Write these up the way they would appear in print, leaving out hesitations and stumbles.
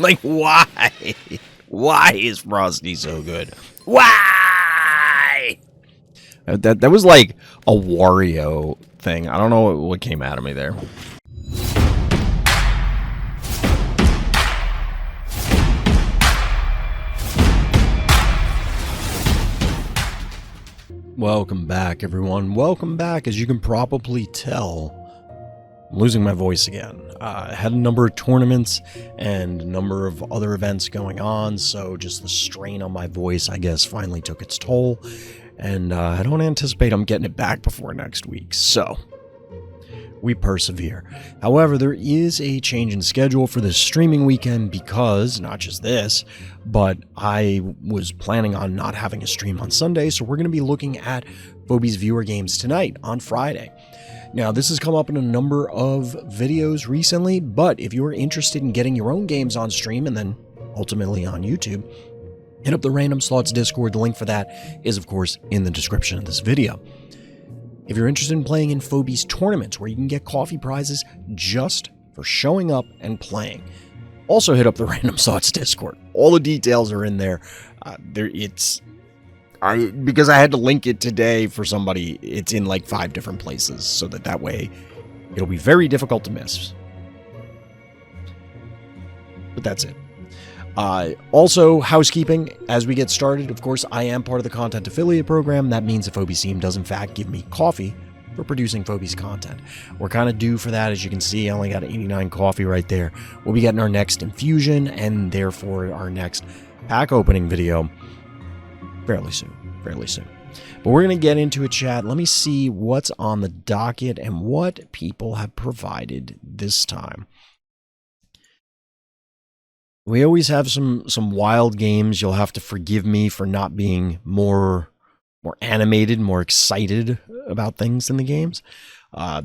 Like, why? Why is Frosty so good? Why? That was like a Wario thing. I don't know what came out of me there. Welcome back, everyone. Welcome back. As you can probably tell, I'm losing my voice again. I had a number of tournaments and a number of other events going on, so just the strain on my voice, I guess, finally took its toll. And I don't anticipate I'm getting it back before next week, so we persevere. However, there is a change in schedule for this streaming weekend because, not just this, but I was planning on not having a stream on Sunday, so we're going to be looking at Phobies viewer games tonight on Friday. Now, this has come up in a number of videos recently, but if you are interested in getting your own games on stream and then ultimately on YouTube, hit up the Random Slots Discord. The link for that is, of course, in the description of this video. If you're interested in playing in Phobies tournaments where you can get coffee prizes just for showing up and playing, also hit up the Random Slots Discord. All the details are in there. Because I had to link it today for somebody, it's in like 5 different places, so that way it'll be very difficult to miss. But that's it. Also, housekeeping, as we get started, of course, I am part of the content affiliate program. That means the Phobies team does in fact give me coffee for producing Phobies content. We're kind of due for that. As you can see, I only got 89 coffee right there. We'll be getting our next infusion and therefore our next pack opening video fairly soon. But we're going to get into a chat. Let me see what's on the docket and what people have provided this time. We always have some wild games. You'll have to forgive me for not being more animated, more excited about things in the games.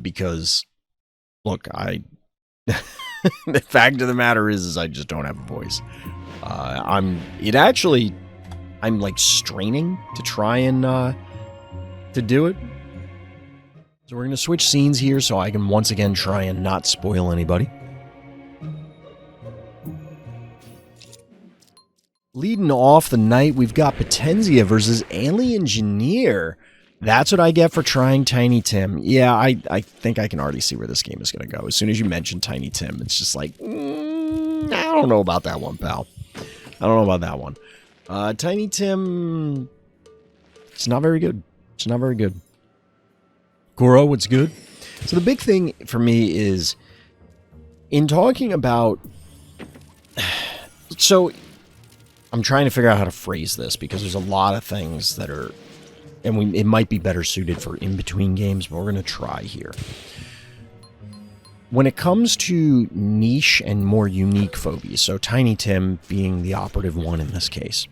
Because, look, the fact of the matter is I just don't have a voice. I'm like straining to try and to do it. So we're going to switch scenes here so I can once again try and not spoil anybody. Leading off the night, we've got Potenzia versus Alien Engineer. That's what I get for trying Tiny Tim. Yeah, I think I can already see where this game is going to go. As soon as you mention Tiny Tim, it's just like, I don't know about that one, pal. I don't know about that one. Tiny Tim, it's not very good. It's not very good. Kuro, what's good? So the big thing for me is, in talking about, so I'm trying to figure out how to phrase this because there's a lot of things that are, and it might be better suited for in-between games, but we're going to try here. When it comes to niche and more unique phobies, so Tiny Tim being the operative one in this case,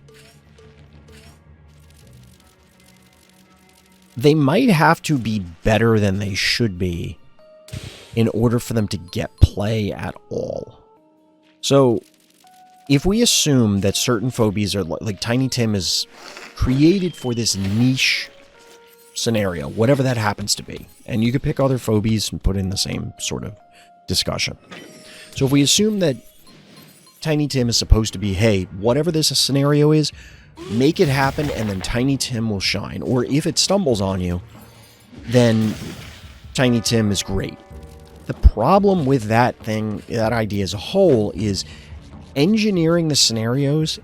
they might have to be better than they should be in order for them to get play at all. So, if we assume that certain phobies are like Tiny Tim is created for this niche scenario, whatever that happens to be, and you could pick other phobies and put in the same sort of discussion. So if we assume that Tiny Tim is supposed to be, hey, whatever this scenario is, make it happen and then Tiny Tim will shine. Or if it stumbles on you, then Tiny Tim is great. The problem with that idea as a whole is engineering the scenarios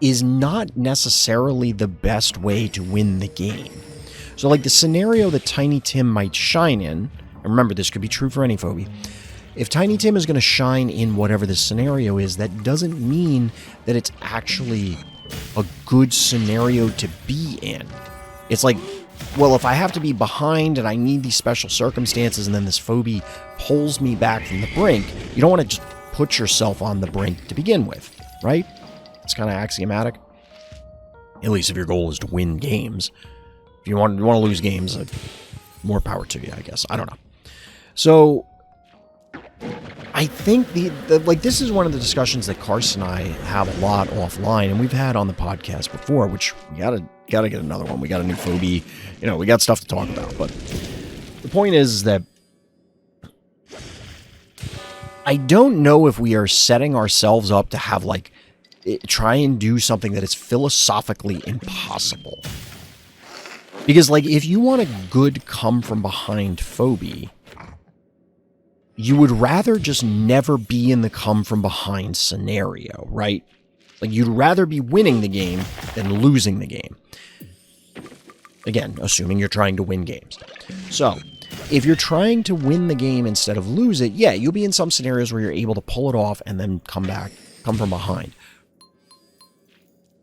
is not necessarily the best way to win the game. So like the scenario that Tiny Tim might shine in, and remember this could be true for any phobia, if Tiny Tim is going to shine in whatever this scenario is, that doesn't mean that it's actually a good scenario to be in. It's like, well, if I have to be behind and I need these special circumstances and then this phobia pulls me back from the brink, you don't want to just put yourself on the brink to begin with, right? It's kind of axiomatic. At least if your goal is to win games. If you want to lose games, more power to you, I guess. I don't know. So I think this is one of the discussions that Carson and I have a lot offline, and we've had on the podcast before, which we gotta get another one. We got a new phobia, we got stuff to talk about. But the point is that I don't know if we are setting ourselves up to have, like, try and do something that is philosophically impossible. Because, like, if you want a good come-from-behind phobie, you would rather just never be in the come-from-behind scenario, right? Like, you'd rather be winning the game than losing the game. Again, assuming you're trying to win games. So, if you're trying to win the game instead of lose it, yeah, you'll be in some scenarios where you're able to pull it off and then come from behind.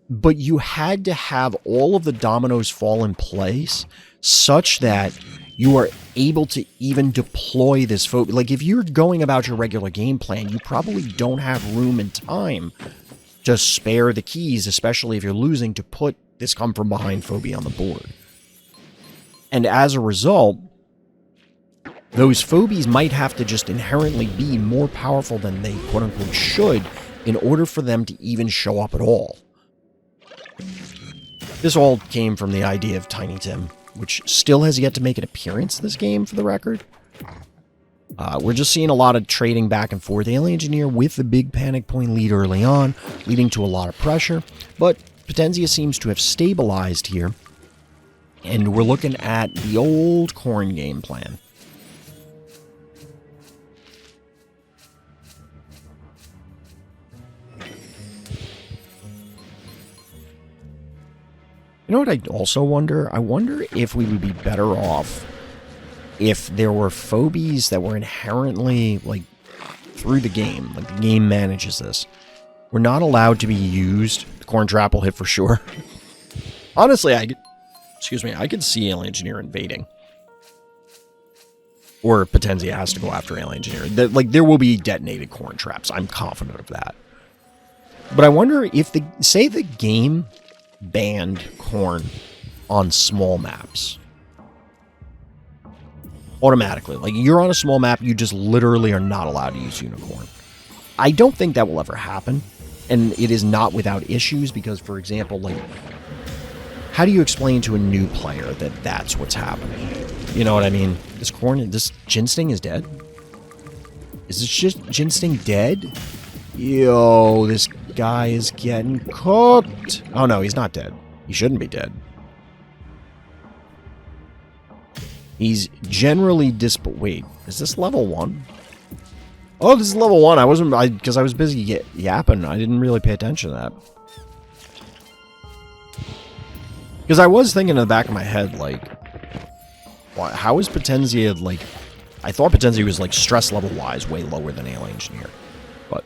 But you had to have all of the dominoes fall in place such that you are able to even deploy this phobia. Like, if you're going about your regular game plan, you probably don't have room and time to spare the keys, especially if you're losing, to put this come-from-behind phobia on the board. And as a result, those phobies might have to just inherently be more powerful than they quote-unquote should in order for them to even show up at all. This all came from the idea of Tiny Tim, which still has yet to make an appearance in this game, for the record. We're just seeing a lot of trading back and forth. Alien Engineer with the big panic point lead early on, leading to a lot of pressure, but Potentia seems to have stabilized here, and we're looking at the old Corn game plan. You know what I also wonder? I wonder if we would be better off if there were phobies that were inherently, like, through the game. Like, the game manages this. We're not allowed to be used. The corn trap will hit for sure. Honestly, I could see Alien Engineer invading. Or Potentia has to go after Alien Engineer. Like, there will be detonated corn traps. I'm confident of that. But I wonder if say the game banned corn on small maps. Automatically. Like, you're on a small map, you just literally are not allowed to use unicorn. I don't think that will ever happen. And it is not without issues because, for example, like, how do you explain to a new player that that's what's happening? You know what I mean? This Ginsting is dead? Is this just Ginsting dead? Yo, this guy is getting cooked. Oh no, he's not dead. He shouldn't be dead. He's generally wait, is this level 1? Oh, this is level 1. Because I was busy yapping. I didn't really pay attention to that. Because I was thinking in the back of my head, like, how is Potentia, like, I thought Potentia was, like, stress level-wise way lower than Alien Engineer. But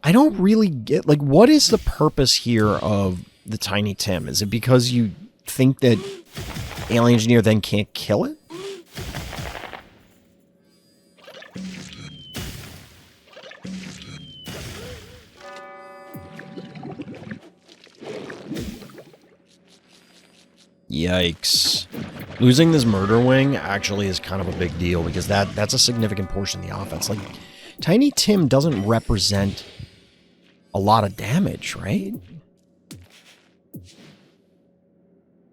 I don't really get, like, what is the purpose here of the Tiny Tim? Is it because you think that Alien Engineer then can't kill it? Yikes. Losing this murder wing actually is kind of a big deal because that's a significant portion of the offense. Like, Tiny Tim doesn't represent a lot of damage, right?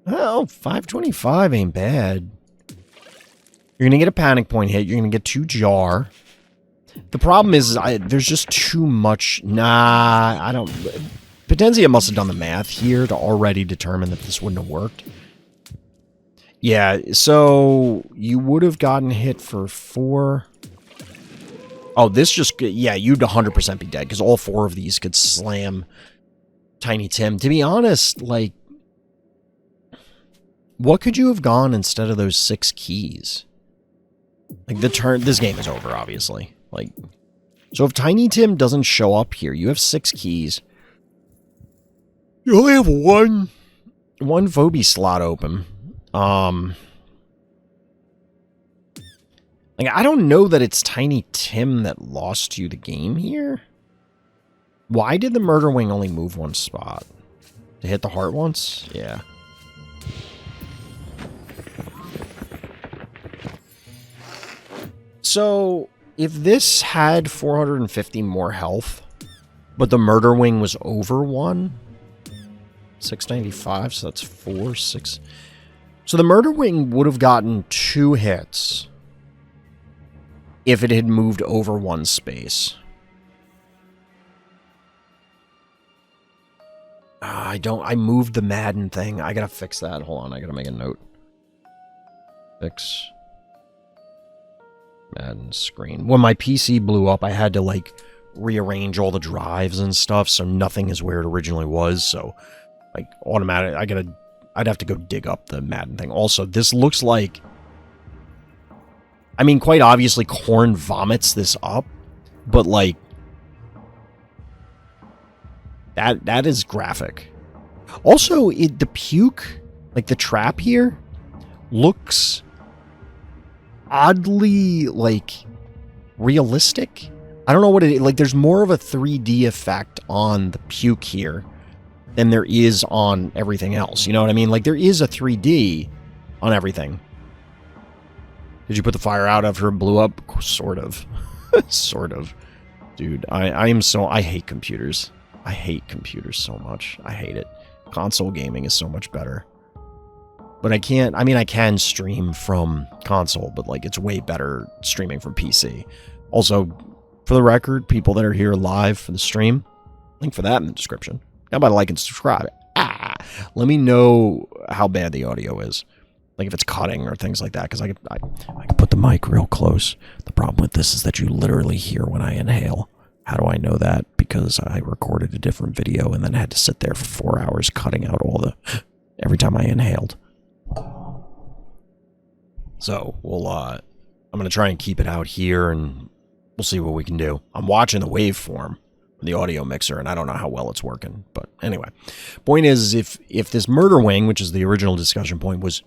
Well, 525 ain't bad. You're going to get a panic point hit. You're going to get 2 jar. The problem is there's just too much. Nah, I don't. Potentia must have done the math here to already determine that this wouldn't have worked. Yeah, so you would have gotten hit for 4. Oh, this just, yeah, you'd 100% be dead because all 4 of these could slam Tiny Tim. To be honest, like, what could you have gone instead of those 6 keys? Like, this game is over, obviously. Like, so if Tiny Tim doesn't show up here, you have 6 keys. You only have one phobie slot open. Like, I don't know that it's Tiny Tim that lost you the game here. Why did the murder wing only move 1 spot? To hit the heart once? Yeah. So, if this had 450 more health, but the murder wing was over 1, 695, so that's 4, 6. So the murder wing would have gotten 2 hits if it had moved over one space. I moved the Madden thing. I gotta fix that. Hold on, I gotta make a note. Fix Madden screen. When my PC blew up, I had to, like, rearrange all the drives and stuff, so nothing is where it originally was, so, like, automatic, I'd have to go dig up the Madden thing. Also, this looks like, I mean, quite obviously, Korn vomits this up, but, like, that is graphic. Also, the puke, like, the trap here, looks oddly, like, realistic. I don't know what it is. Like, there's more of a 3D effect on the puke here than there is on everything else. You know what I mean? Like, there is a 3D on everything. Did you put the fire out after it blew up? Sort of. Sort of. Dude, I hate computers. I hate computers so much. I hate it. Console gaming is so much better. But I can stream from console, but, like, it's way better streaming from PC. Also, for the record, people that are here live for the stream, link for that in the description. How about a like and subscribe? Let me know how bad the audio is. Like, if it's cutting or things like that, because I could put the mic real close. The problem with this is that you literally hear when I inhale. How do I know that? Because I recorded a different video and then had to sit there for 4 hours cutting out every time I inhaled. So, I'm going to try and keep it out here, and we'll see what we can do. I'm watching the waveform, the audio mixer, and I don't know how well it's working. But anyway, point is, if this murder wing, which is the original discussion point, was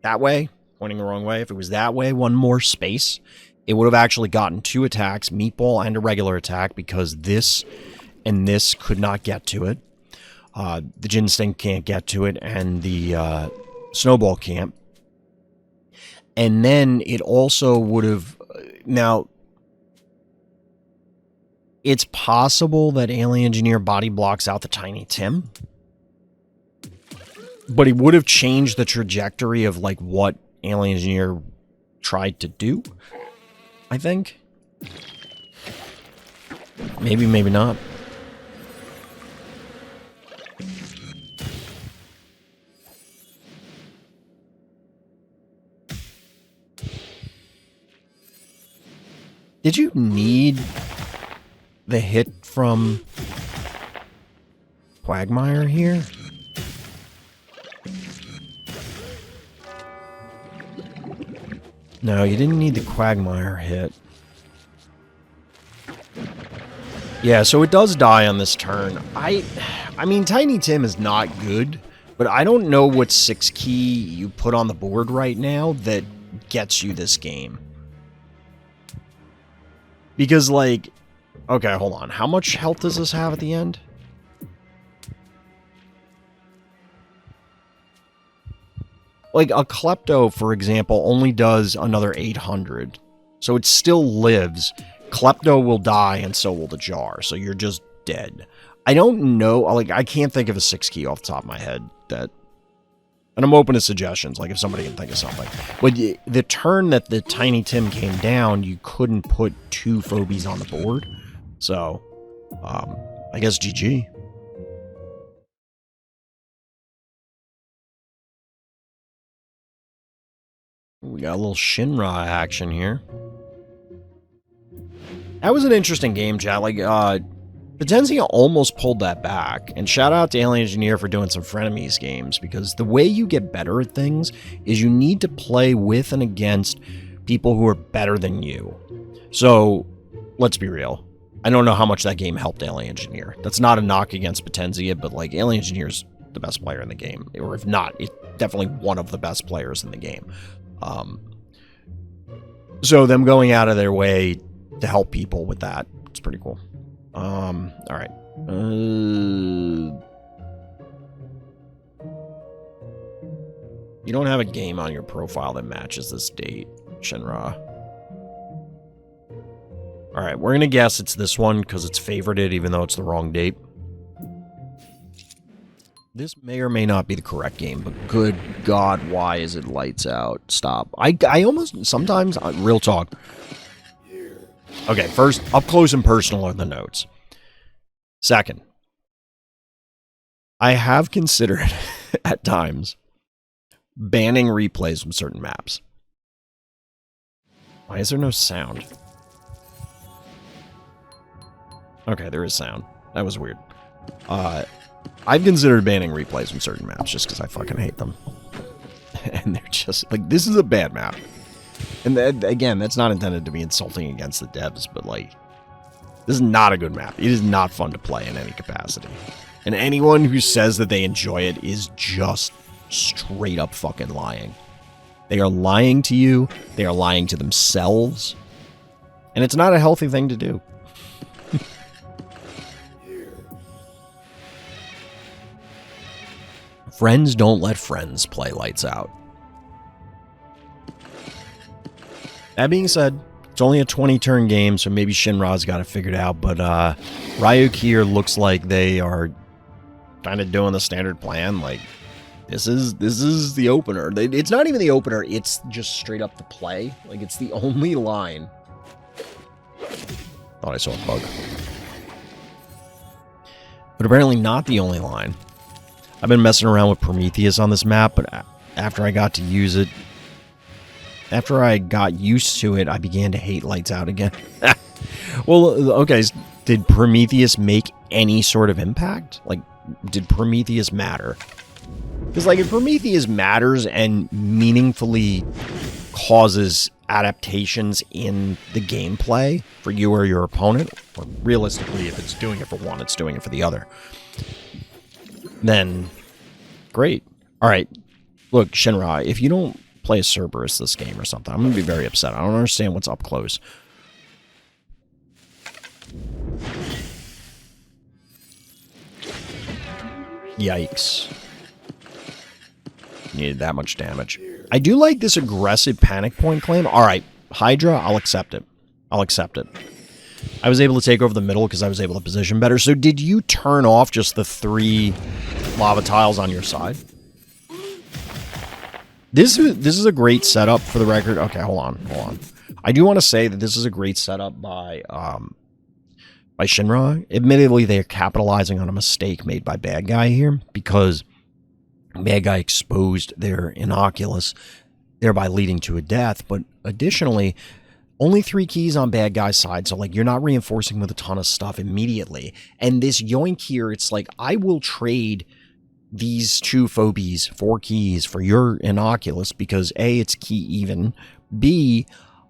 that way, pointing the wrong way, if it was that way, one more space, it would have actually gotten 2 attacks, meatball and a regular attack, because this and this could not get to it. The ginseng can't get to it, and the snowball can't. And then it also would have... Now, it's possible that Alien Engineer body blocks out the Tiny Tim. But it would have changed the trajectory of, like, what Alien Engineer tried to do, I think. Maybe, maybe not. Did you need the hit from Quagmire here? No, you didn't need the Quagmire hit. Yeah, so it does die on this turn. I mean, Tiny Tim is not good, but I don't know what 6 key you put on the board right now that gets you this game. Because, like... Okay, hold on. How much health does this have at the end? Like, a Klepto, for example, only does another 800. So it still lives. Klepto will die, and so will the jar. So you're just dead. I don't know. Like, I can't think of a 6 key off the top of my head that... And I'm open to suggestions, like if somebody can think of something. But the turn that the Tiny Tim came down, you couldn't put 2 Phobies on the board. So, I guess GG. We got a little Shinra action here. That was an interesting game, chat. Like, Potencia almost pulled that back, and shout out to Alien Engineer for doing some frenemies games, because the way you get better at things is you need to play with and against people who are better than you. So, let's be real. I don't know how much that game helped Alien Engineer. That's not a knock against Potencia, but, like, Alien Engineer's the best player in the game. Or if not, it's definitely one of the best players in the game. So them going out of their way to help people with that, it's pretty cool. Alright. You don't have a game on your profile that matches this date, Shinra. Alright, we're gonna guess it's this one, because it's favorited, even though it's the wrong date. This may or may not be the correct game, but good God, why is it lights out? Stop. I almost, sometimes, real talk. Okay, first, up close and personal are the notes. Second, I have considered, at times, banning replays from certain maps. Why is there no sound? Okay, there is sound. That was weird. I've considered banning replays from certain maps just because I fucking hate them. And they're just, like, this is a bad map. And again, that's not intended to be insulting against the devs, but, like, this is not a good map. It is not fun to play in any capacity. And anyone who says that they enjoy it is just straight up fucking lying. They are lying to you. They are lying to themselves. And it's not a healthy thing to do. Friends don't let friends play lights out. That being said, it's only a 20-turn game, so maybe Shinra's got it figured out, but Ryuk here looks like they are kind of doing the standard plan. Like, this is the opener. It's not even the opener, it's just straight up the play. Like, it's the only line. Thought I saw a bug. But apparently not the only line. I've been messing around with Prometheus on this map, but after I got to use it, after I got used to it, I began to hate lights out again. Well, okay, did Prometheus make any sort of impact? Like, did Prometheus matter? Because, like, if Prometheus matters and meaningfully causes adaptations in the gameplay for you or your opponent, or realistically, if it's doing it for one, it's doing it for the other, then great. All right, look, Shinra, if you don't play a Cerberus this game or something, I'm going to be very upset. I don't understand what's up close. Yikes. Needed that much damage. I do like this aggressive panic point claim. All right, Hydra, I'll accept it. I'll accept it. I was able to take over the middle because I was able to position better. So did you turn off just the 3 lava tiles on your side? This is a great setup for the record. Okay, hold on. I do want to say that this is a great setup by Shinra. Admittedly, they're capitalizing on a mistake made by Bad Guy here, because Bad Guy exposed their Inoculus, thereby leading to a death. But additionally, only 3 keys on Bad Guy's side, so, like, you're not reinforcing with a ton of stuff immediately. And this yoink here, it's like, I will trade these 2 Phobies, 4 keys, for your Inoculus, because A, it's key even, B,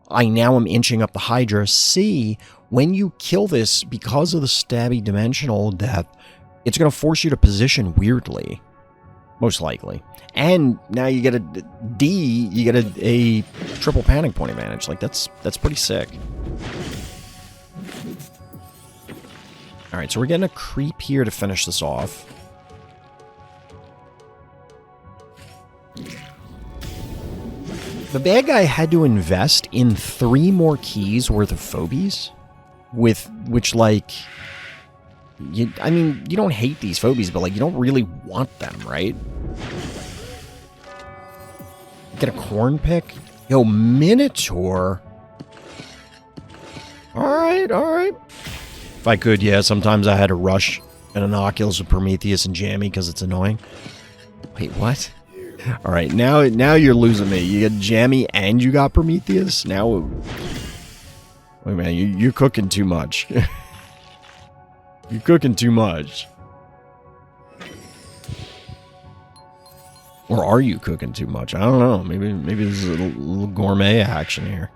I now am inching up the Hydra, C, when you kill this, because of the stabby dimensional death, it's going to force you to position weirdly, most likely. And now you get a D, you get a triple panic point advantage. Like, that's pretty sick. Alright, so we're getting a creep here to finish this off. The Bad Guy had to invest in 3 more keys worth of Phobies, which, like, I mean, you don't hate these Phobies, but, like, you don't really want them, right? Get a corn pick? Yo, Minotaur. Alright. If I could, yeah, sometimes I had to rush an Inoculus with Prometheus and Jammy because it's annoying. Wait, what? Alright, now you're losing me. You got Jammy and you got Prometheus? Now... Wait, man, you're cooking too much. You're cooking too much. Or are you cooking too much? I don't know. Maybe this is a little gourmet action here.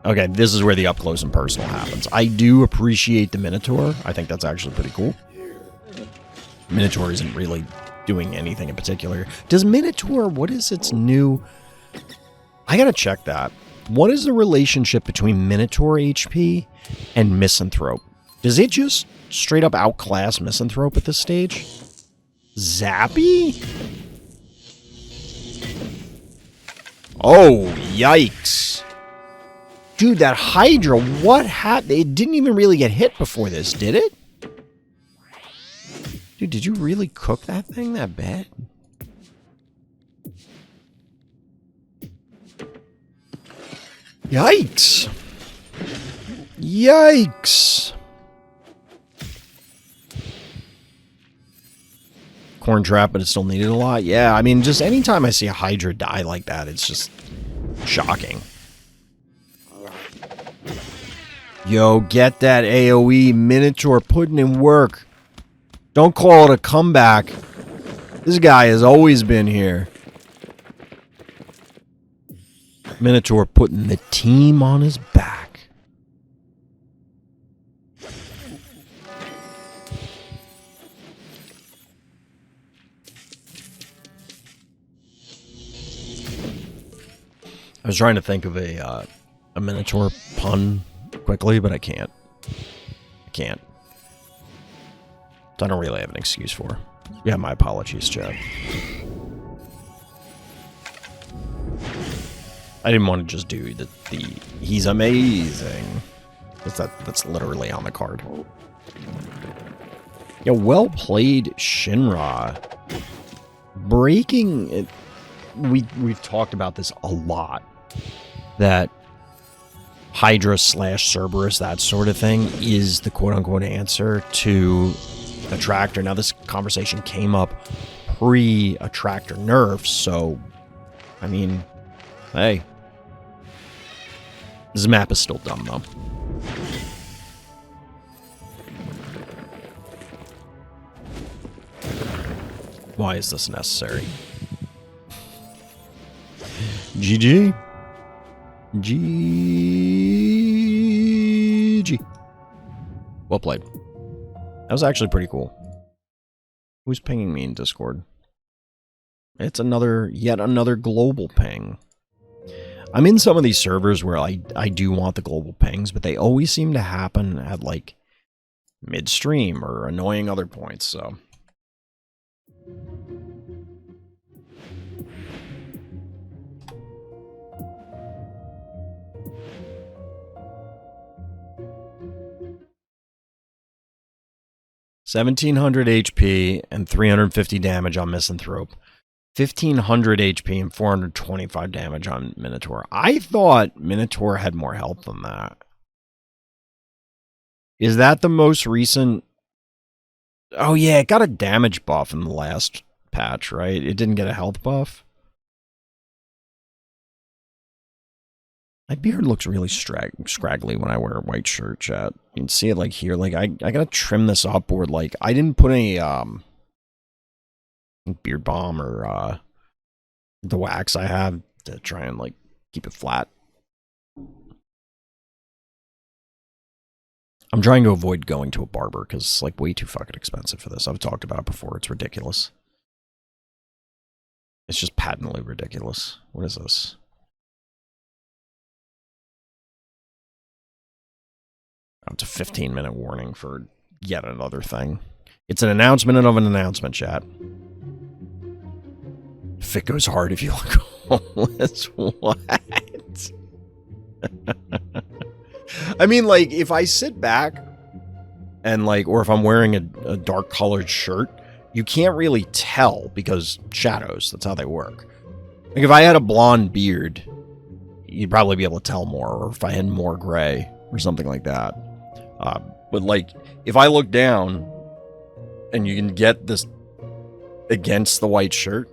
Okay, this is where the up close and personal happens. I do appreciate the Minotaur. I think that's actually pretty cool. Minotaur isn't really doing anything in particular. Does Minotaur, what is its new... I gotta check that. What is the relationship between Minotaur HP and Misanthrope? Does it just straight up outclass Misanthrope at this stage? Zappy? Oh, yikes. Dude, that Hydra, what happened? It didn't even really get hit before this, did it? Dude, did you really cook that thing that bad? Yikes! Yikes! Corn trap, but it still needed a lot. Yeah, I mean, just anytime I see a Hydra die like that, it's just shocking. Yo, get that AoE Minotaur putting in work. Don't call it a comeback. This guy has always been here. Minotaur putting the team on his back. I was trying to think of a Minotaur pun quickly, but I can't. I can't. I don't really have an excuse for. Yeah, my apologies, Chad. I didn't want to just do the he's amazing. That's literally on the card. Yeah, well played, Shinra. Breaking it. We've talked about this a lot. That Hydra / Cerberus, that sort of thing, is the quote-unquote answer to Attractor. Now, this conversation came up pre-Attractor nerfs, so, I mean, hey. This map is still dumb, though. Why is this necessary? GG. GG. Well played. That was actually pretty cool. Who's pinging me in Discord? It's yet another global ping. I'm in some of these servers where I do want the global pings, but they always seem to happen at, like, midstream or annoying other points, so... $1,700 HP and 350 damage on Misanthrope. 1,500 HP and 425 damage on Minotaur. I thought Minotaur had more health than that. Is that the most recent? Oh yeah, it got a damage buff in the last patch, right? It didn't get a health buff. My beard looks really scraggly when I wear a white shirt, chat. You can see it like here. Like I gotta trim this up, or like I didn't put any beard balm or the wax I have to try and like keep it flat. I'm trying to avoid going to a barber because it's like way too fucking expensive for this. I've talked about it before. It's ridiculous. It's just patently ridiculous. What is this? It's a 15-minute warning for yet another thing. It's an announcement of an announcement, chat. If it goes hard if you look homeless, what? I mean, like, if I sit back and, like, or if I'm wearing a dark colored shirt, you can't really tell because shadows, that's how they work. Like, if I had a blonde beard, you'd probably be able to tell more, or if I had more gray or something like that. But, like, if I look down and you can get this against the white shirt,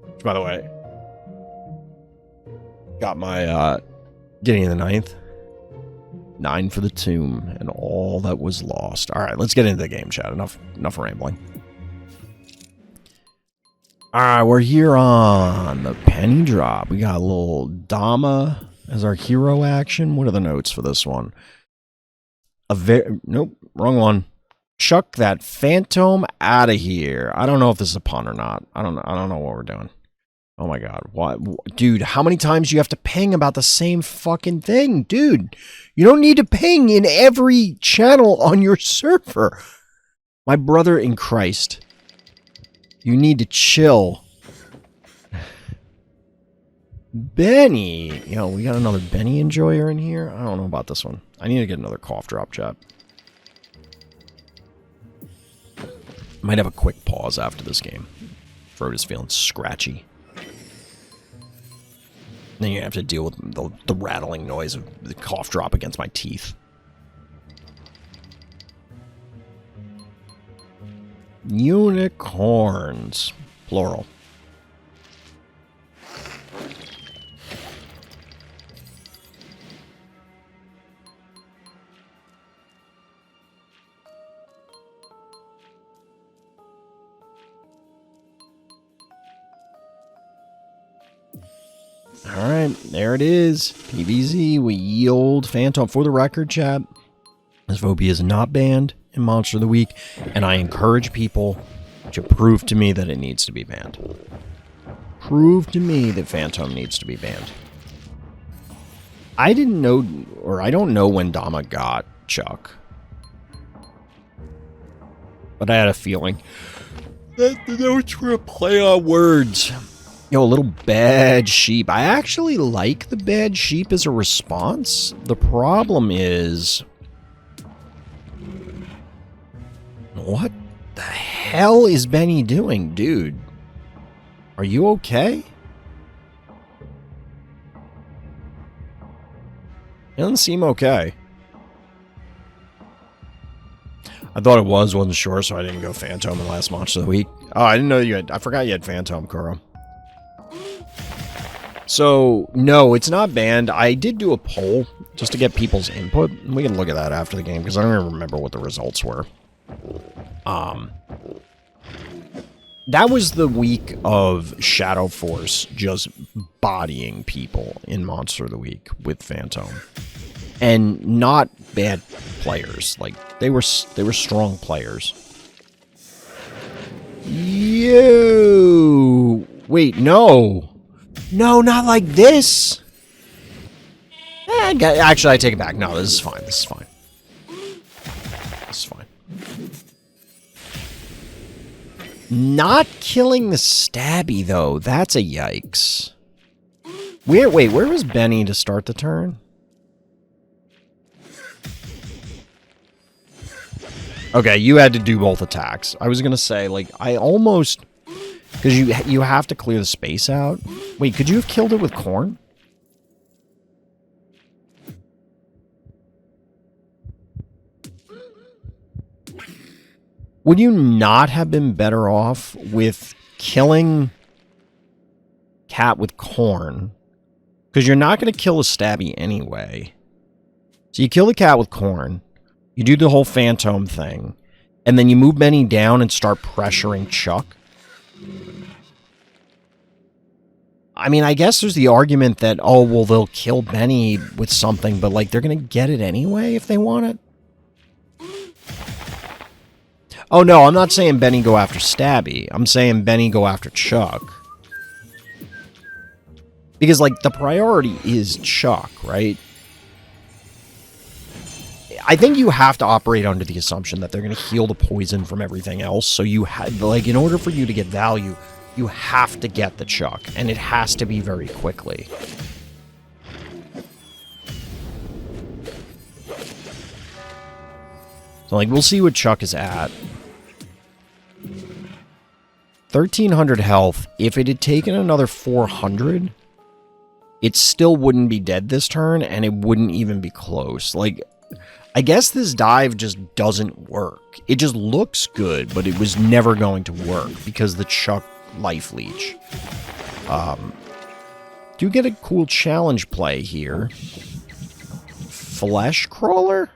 which, by the way, got my getting in the 9th. 9 for the tomb and all that was lost. All right, let's get into the game, chat. Enough rambling. All right, we're here on the penny drop. We got a little dama as our hero action. What are the notes for this one? Nope, wrong one. Chuck that phantom out of here. I don't know if this is a pun or not. I don't know what we're doing. Oh my god. What? Dude, how many times do you have to ping about the same fucking thing? Dude, you don't need to ping in every channel on your server. My brother in Christ. You need to chill. Benny. Yo, we got another Benny enjoyer in here? I don't know about this one. I need to get another cough drop, chat. Might have a quick pause after this game. Throat is feeling scratchy. Then you have to deal with the rattling noise of the cough drop against my teeth. Unicorns. Plural. Alright, there it is. PVZ, we yield Phantom. For the record, chat, this phobia is not banned in Monster of the Week, and I encourage people to prove to me that it needs to be banned. Prove to me that Phantom needs to be banned. I didn't know, or I don't know when Dama got Chuck. But I had a feeling that the notes were a play on words. Yo, a little bad sheep. I actually like the bad sheep as a response. The problem is... what the hell is Benny doing, dude? Are you okay? It doesn't seem okay. I thought it was, wasn't sure, so I didn't go Phantom in the last Monster of the Week. Oh, I didn't know you had... I forgot you had Phantom, Kuro. So, no, it's not banned. I did do a poll just to get people's input. We can look at that after the game, because I don't even remember what the results were. That was the week of Shadow Force just bodying people in Monster of the Week with Phantom. And not bad players. Like, they were strong players. You... wait, no. No, not like this. Actually, I take it back. No, this is fine. This is fine. This is fine. Not killing the stabby, though. That's a yikes. Wait, where was Benny to start the turn? Okay, you had to do both attacks. I was going to say, like, I almost... because you have to clear the space out. Wait, could you have killed it with corn? Would you not have been better off with killing cat with corn? Because you're not going to kill a stabby anyway. So you kill the cat with corn. You do the whole Phantom thing. And then you move Benny down and start pressuring Chuck. I mean, I guess there's the argument that, oh, well, they'll kill Benny with something, but, like, they're going to get it anyway if they want it. Oh, no, I'm not saying Benny go after Stabby. I'm saying Benny go after Chuck. Because, like, the priority is Chuck, right? I think you have to operate under the assumption that they're going to heal the poison from everything else. So you like, in order for you to get value, you have to get the Chuck, and it has to be very quickly. So, like, we'll see what Chuck is at. 1,300 health. If it had taken another 400, it still wouldn't be dead this turn, and it wouldn't even be close. Like, I guess this dive just doesn't work. It just looks good, but it was never going to work because the Chuck life leech. Do get a cool challenge play here. Flesh Crawler?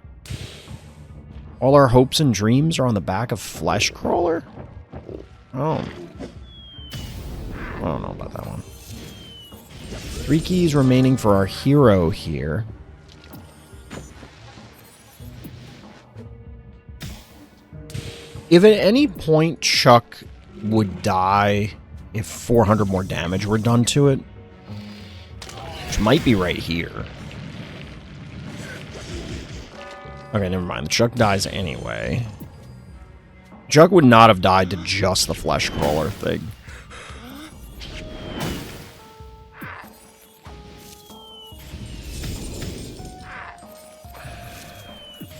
All our hopes and dreams are on the back of Flesh Crawler? Oh. I don't know about that one. 3 keys remaining for our hero here. If at any point Chuck would die if 400 more damage were done to it, which might be right here. Okay, never mind. Chuck dies anyway. Chuck would not have died to just the Flesh Crawler thing.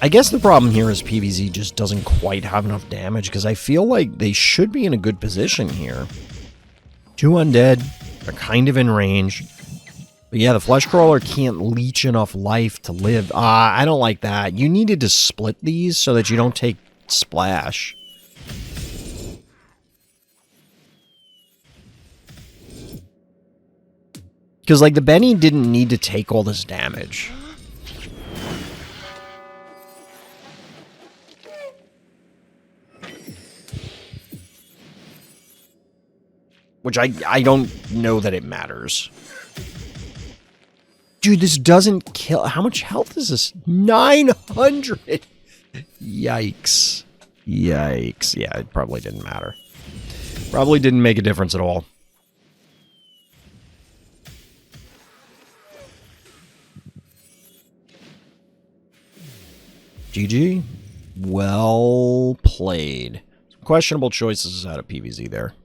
I guess the problem here is PvZ just doesn't quite have enough damage, because I feel like they should be in a good position here. 2 undead, they're kind of in range. But yeah, the flesh crawler can't leech enough life to live. I don't like that. You needed to split these so that you don't take splash. Because, like, the Benny didn't need to take all this damage. Which I don't know that it matters. Dude, this doesn't kill... How much health is this? 900! Yikes. Yikes. Yeah, it probably didn't matter. Probably didn't make a difference at all. GG. Well played. Questionable choices out of PvZ there.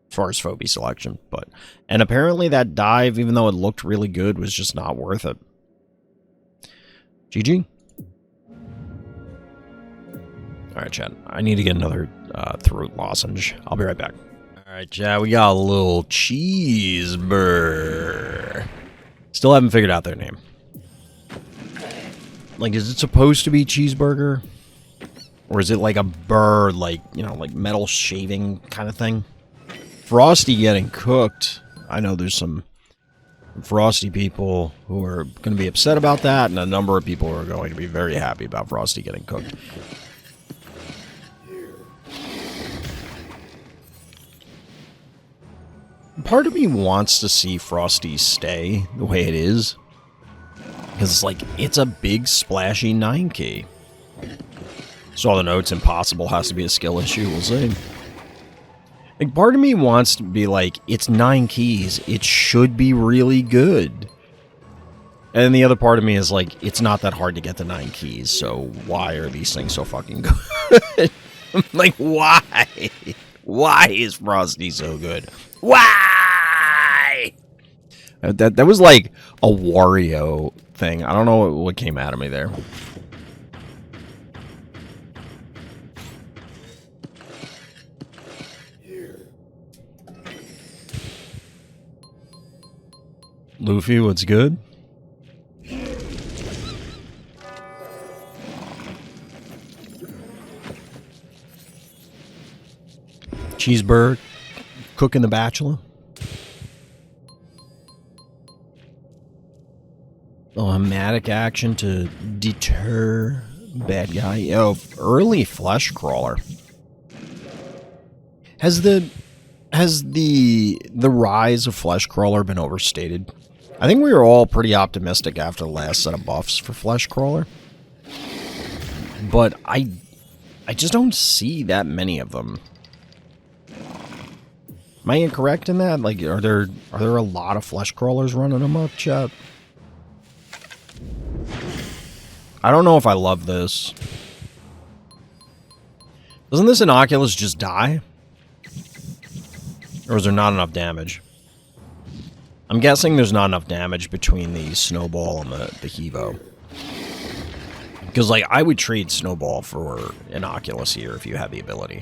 As far as Phobie selection, but... And apparently that dive, even though it looked really good, was just not worth it. GG. Alright, chat. I need to get another throat lozenge. I'll be right back. Alright, chat. We got a little cheeseburger. Still haven't figured out their name. Like, is it supposed to be cheeseburger? Or is it like a burr, like, you know, like metal shaving kind of thing? Frosty getting cooked. I know there's some Frosty people who are going to be upset about that, and a number of people who are going to be very happy about Frosty getting cooked. Part of me wants to see Frosty stay the way it is. Because it's like, it's a big splashy 9 key. Saw the notes, impossible has to be a skill issue, we'll see. Like, part of me wants to be like, it's 9 keys, it should be really good. And then the other part of me is like, it's not that hard to get the 9 keys, so why are these things so fucking good? Like, why? Why is Frosty so good? Why? That was like a Wario thing. I don't know what came out of me there. Luffy, what's good? Cheeseburger, cooking the Bachelor. Oh, hematic action to deter bad guy. Oh, early flesh crawler. Has the rise of flesh crawler been overstated? I think we were all pretty optimistic after the last set of buffs for flesh crawler. But I just don't see that many of them. Am I incorrect in that? Like, are there a lot of flesh crawlers running amok, chat? I don't know if I love this. Doesn't this Inoculus just die? Or is there not enough damage? I'm guessing there's not enough damage between the Snowball and the Hevo. Because, like, I would trade Snowball for Inoculus here if you had the ability.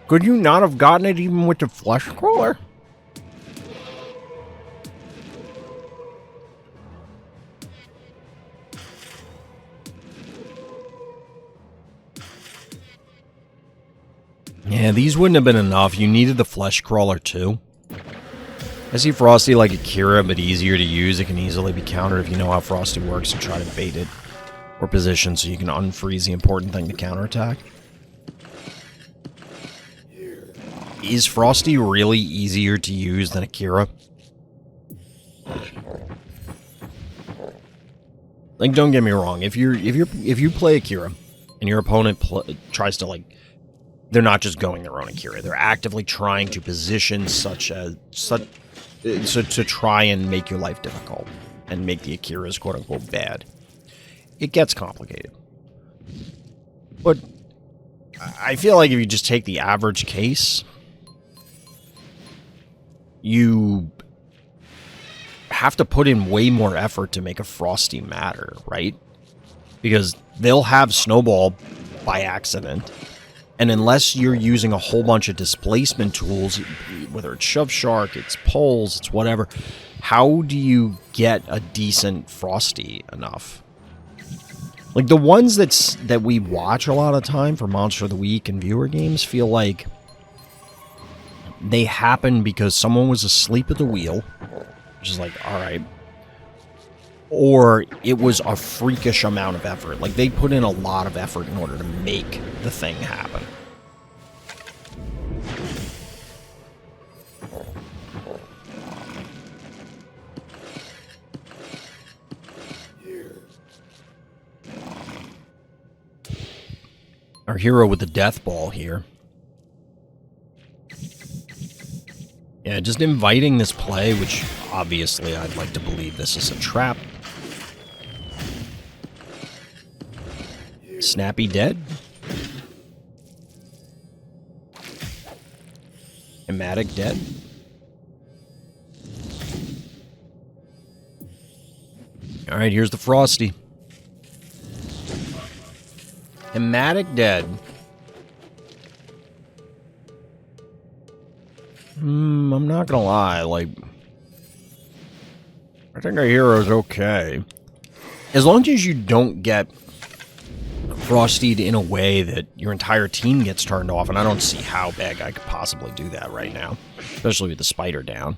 Could you not have gotten it even with the flesh crawler? Yeah, these wouldn't have been enough. You needed the flesh crawler too. I see Frosty like Akira, but easier to use. It can easily be countered if you know how Frosty works and try to bait it or position so you can unfreeze the important thing to counterattack. Is Frosty really easier to use than Akira? Like, don't get me wrong. If you play Akira and your opponent tries to, like, they're not just going their own Akira. They're actively trying to position to try and make your life difficult and make the Akiras quote unquote bad. It gets complicated. But I feel like if you just take the average case, you have to put in way more effort to make a Frosty matter, right? Because they'll have Snowball by accident. And unless you're using a whole bunch of displacement tools, whether it's Shove Shark, it's poles, it's whatever, how do you get a decent Frosty enough? Like, the ones that we watch a lot of time for Monster of the Week and viewer games feel like they happen because someone was asleep at the wheel, which is like, alright. Or it was a freakish amount of effort. Like, they put in a lot of effort in order to make the thing happen. Our hero with the death ball here. Yeah, just inviting this play, which obviously I'd like to believe this is a trap. Snappy dead. Hematic dead. Alright, here's the Frosty. Hematic dead. I'm not gonna lie, like, I think our hero's okay. As long as you don't get Frostied in a way that your entire team gets turned off, and I don't see how Bad Guy could possibly do that right now, especially with the spider down.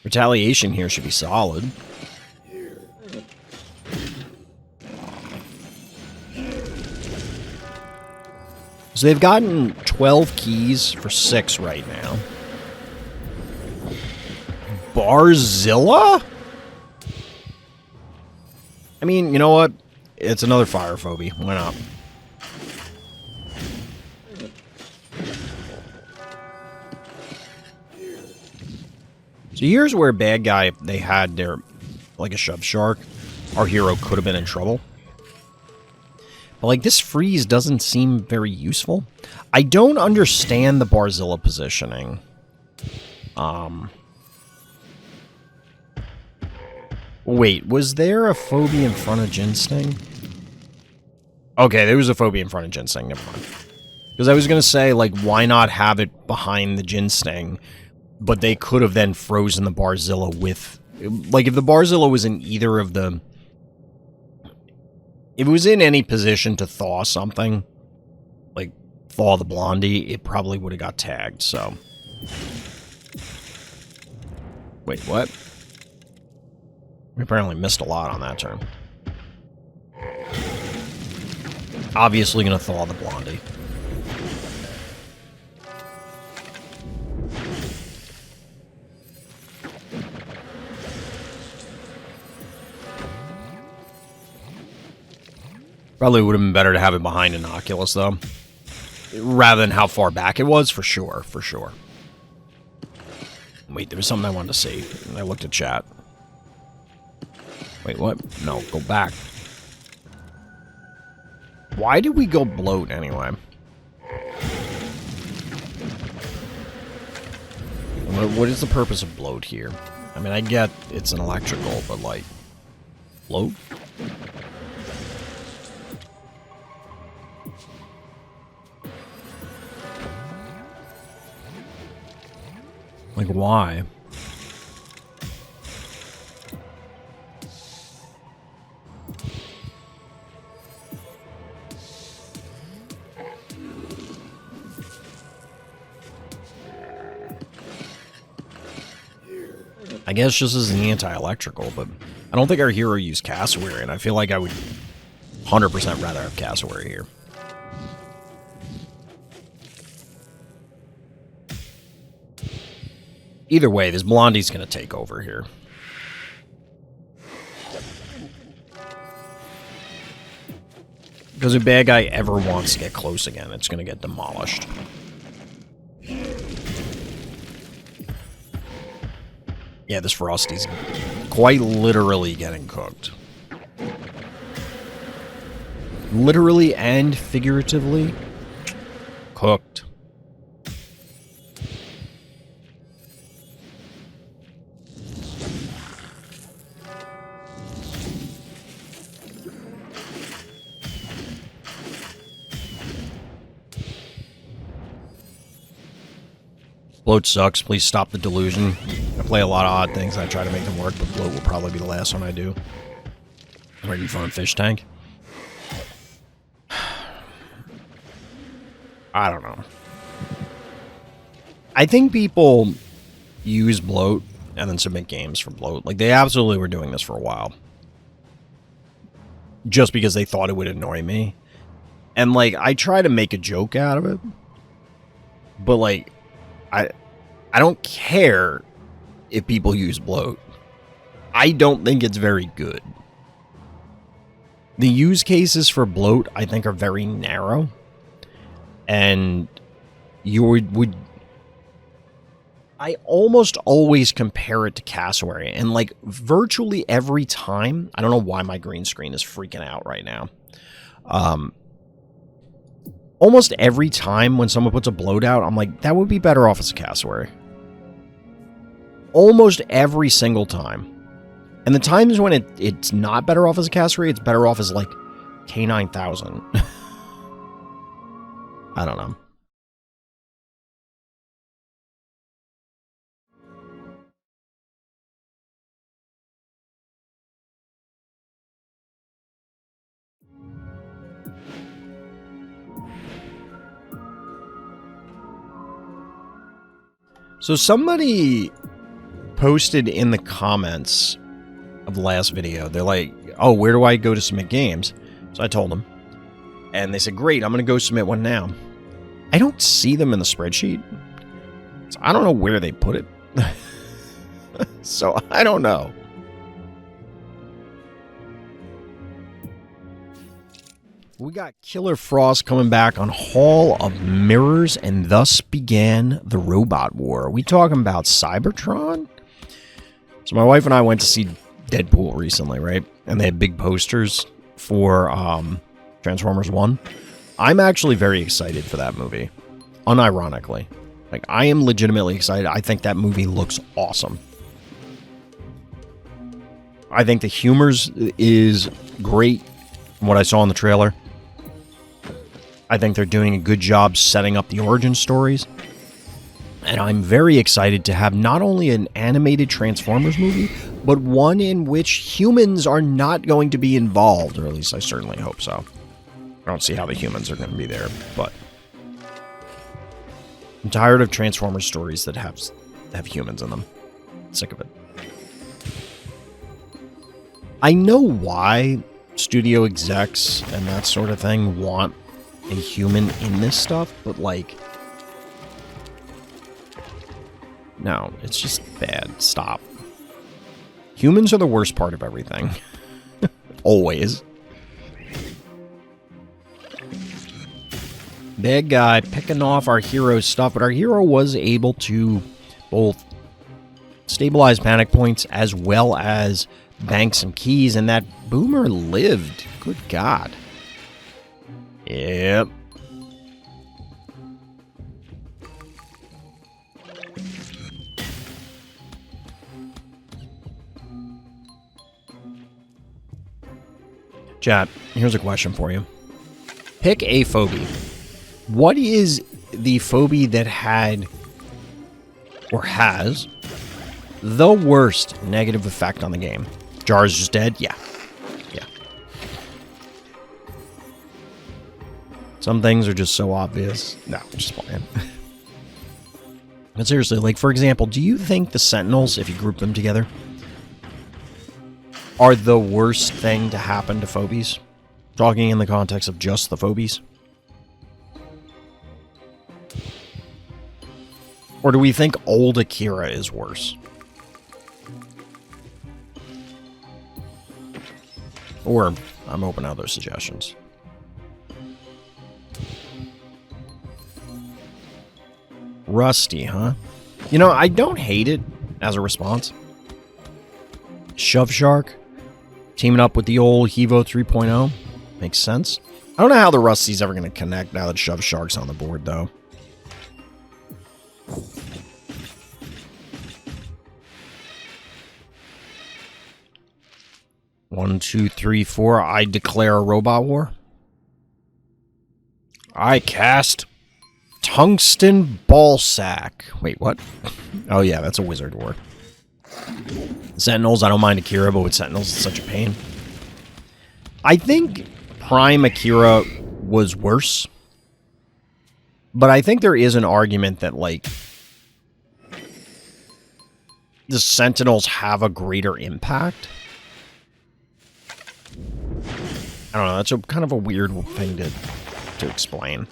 Retaliation here should be solid. So they've gotten 12 keys for 6 right now. Barzilla? I mean, you know what? It's another fire phobie. Why not? So here's where Bad Guy, if they had their, like a Shove Shark, our hero could have been in trouble. But, like, this freeze doesn't seem very useful. I don't understand the Barzilla positioning. Wait, was there a phobia in front of Ginseng? Okay, there was a phobia in front of Ginseng, never mind. Because I was going to say, like, why not have it behind the Ginseng? But they could have then frozen the Barzilla with... Like, if the Barzilla was in either of the... If it was in any position to thaw something, like thaw the Blondie, it probably would have got tagged, so... Wait, what? We apparently missed a lot on that turn. Obviously gonna thaw the Blondie. Probably would have been better to have it behind Innocuous, though. Rather than how far back it was, for sure, for sure. Wait, there was something I wanted to say. I looked at chat. Wait, what? No, go back. Why did we go bloat, anyway? What is the purpose of bloat here? I mean, I get it's an electrical, but, like... Bloat? Like, why? I guess just as an anti-electrical, but I don't think our hero used Cassowary, and I feel like I would 100% rather have Cassowary here. Either way, this Blondie's going to take over here. Because if Bad Guy ever wants to get close again, it's going to get demolished. Yeah, this Frosty's quite literally getting cooked. Literally and figuratively cooked. Bloat sucks. Please stop the delusion. I play a lot of odd things. I try to make them work, but Bloat will probably be the last one I do. Ready for a fish tank? I don't know. I think people use Bloat and then submit games for Bloat. Like, they absolutely were doing this for a while. Just because they thought it would annoy me. And, like, I try to make a joke out of it. But, like, I don't care if people use Bloat. I don't think it's very good. The use cases for Bloat, I think, are very narrow. And you would... I almost always compare it to Cassowary. And, like, virtually every time... I don't know why my green screen is freaking out right now. Almost every time when someone puts a Bloat out, I'm like, that would be better off as a Cassowary. Almost every single time. And the times when it's not better off as a Cassowary, it's better off as, like, K9000. I don't know. So somebody posted in the comments of the last video, they're like, oh, where do I go to submit games? So I told them. And they said, great, I'm going to go submit one now. I don't see them in the spreadsheet. So I don't know where they put it. So I don't know. We got killerfrost coming back on Hall of Mirrors, and thus began the robot war. Are we talking about Cybertron? So my wife and I went to see Deadpool recently, right? And they had big posters for Transformers 1. I'm actually very excited for that movie. Unironically. Like, I am legitimately excited. I think that movie looks awesome. I think the humors is great from what I saw in the trailer. I think they're doing a good job setting up the origin stories. And I'm very excited to have not only an animated Transformers movie, but one in which humans are not going to be involved, or at least I certainly hope so. I don't see how the humans are going to be there, but I'm tired of Transformers stories that have humans in them. Sick of it. I know why studio execs and that sort of thing want a human in this stuff, but, like, no, it's just bad. Stop. Humans are the worst part of everything. Always. Bad guy picking off our hero's stuff, but our hero was able to both stabilize panic points as well as bank some keys, and that boomer lived. Good God. Yep. Chat, here's a question for you. Pick a phobie. What is the phobie that had, or has, the worst negative effect on the game? Jar is just dead? Yeah. Yeah. Some things are just so obvious. No, I'm just playing. But seriously, like, for example, do you think the Sentinels, if you group them together, are the worst thing to happen to phobies? Talking in the context of just the phobies? Or do we think old Akira is worse? Or I'm open to other suggestions. Rusty, huh? You know, I don't hate it as a response. Shove Shark teaming up with the old Hevo 3.0 makes sense. I don't know how the Rusty's ever going to connect now that Shove Shark's on the board, though. One, two, three, four. I declare a robot war. I cast Tungsten ball sack. Wait, what? Oh yeah, that's a wizard war. Sentinels, I don't mind Akira, but with Sentinels, it's such a pain. I think Prime Akira was worse. But I think there is an argument that, like, the Sentinels have a greater impact. I don't know, that's kind of a weird thing to explain.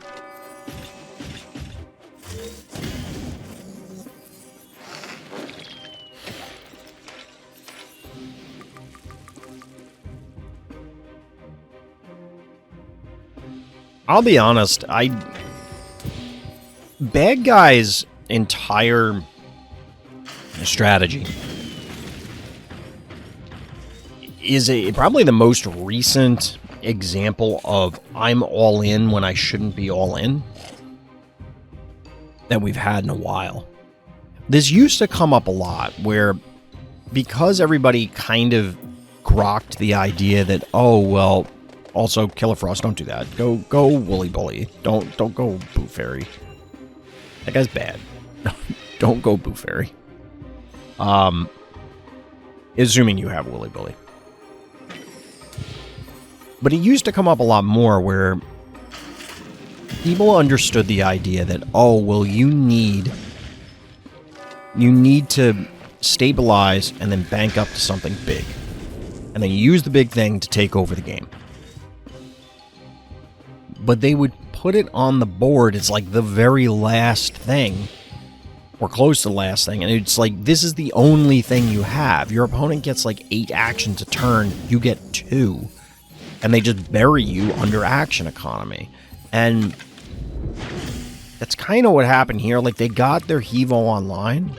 I'll be honest, Bad Guy's entire strategy is probably the most recent example of I'm all in when I shouldn't be all in that we've had in a while. This used to come up a lot where, because everybody kind of grokked the idea that, oh, well, also Killerfrost, don't do that. Go Woolly Bully. Don't go Boo Fairy. That guy's bad. Don't go Boo Fairy. Assuming you have Woolly Bully. But it used to come up a lot more where people understood the idea that, oh, well, you need to stabilize and then bank up to something big. And then you use the big thing to take over the game. But they would put it on the board as like the very last thing, or close to the last thing, and it's like, this is the only thing you have. Your opponent gets like 8 actions a turn, you get 2, and they just bury you under action economy. And that's kind of what happened here. Like, they got their Hevo online,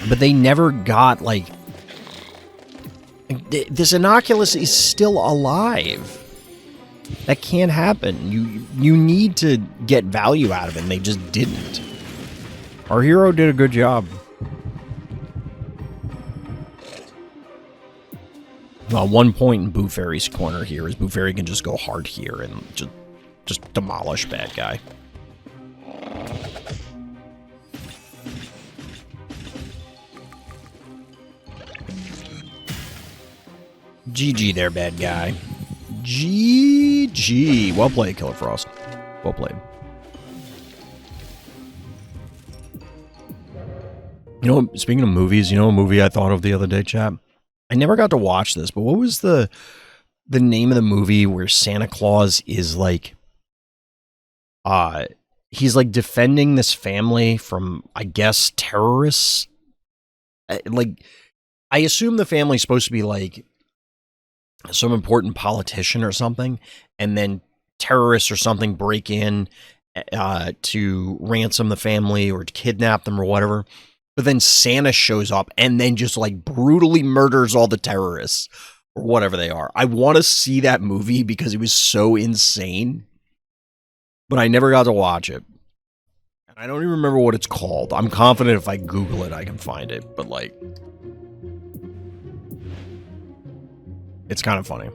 but they never got, like, this Inoculus is still alive. That can't happen. You need to get value out of it, and they just didn't. Our hero did a good job. Well, one point in Boo Fairy's corner here is Boo Fairy can just go hard here and just demolish Bad Guy. GG there, Bad Guy. GG. Well played, Killerfrost. Well played. You know, speaking of movies, you know a movie I thought of the other day, chap? I never got to watch this, but what was the name of the movie where Santa Claus is like, he's like defending this family from, I guess, terrorists? Like, I assume the family's supposed to be like some important politician or something, and then terrorists or something break in to ransom the family or to kidnap them or whatever. But then Santa shows up and then just like brutally murders all the terrorists or whatever they are. I want to see that movie because it was so insane, but I never got to watch it. And I don't even remember what it's called. I'm confident if I Google it, I can find it, but like, it's kind of funny.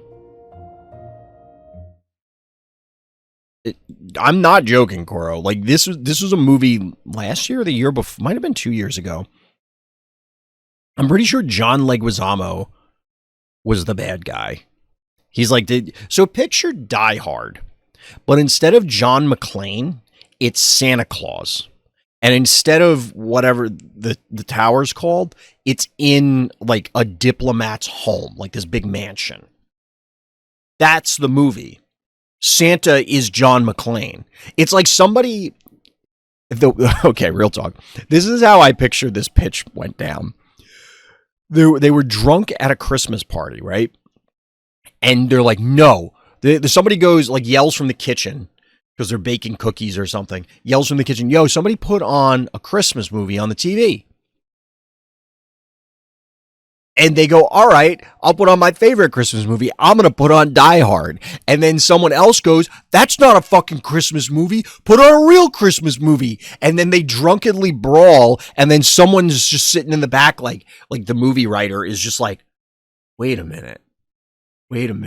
I'm not joking, Kuro. Like, this was a movie last year or the year before. Might have been 2 years ago. I'm pretty sure John Leguizamo was the bad guy. He's like, so picture Die Hard, but instead of John McClane, it's Santa Claus. And instead of whatever the tower's called, it's in like a diplomat's home, like this big mansion. That's the movie. Santa is John McClane. It's like somebody... Okay, real talk. This is how I pictured this pitch went down. They were drunk at a Christmas party, right? And they're like, no. Somebody goes, like, yells from the kitchen, because they're baking cookies or something. Yells from the kitchen, yo, somebody put on a Christmas movie on the TV. And they go, all right, I'll put on my favorite Christmas movie. I'm going to put on Die Hard. And then someone else goes, that's not a fucking Christmas movie. Put on a real Christmas movie. And then they drunkenly brawl. And then someone's just sitting in the back like the movie writer is just like, wait a minute. Yo,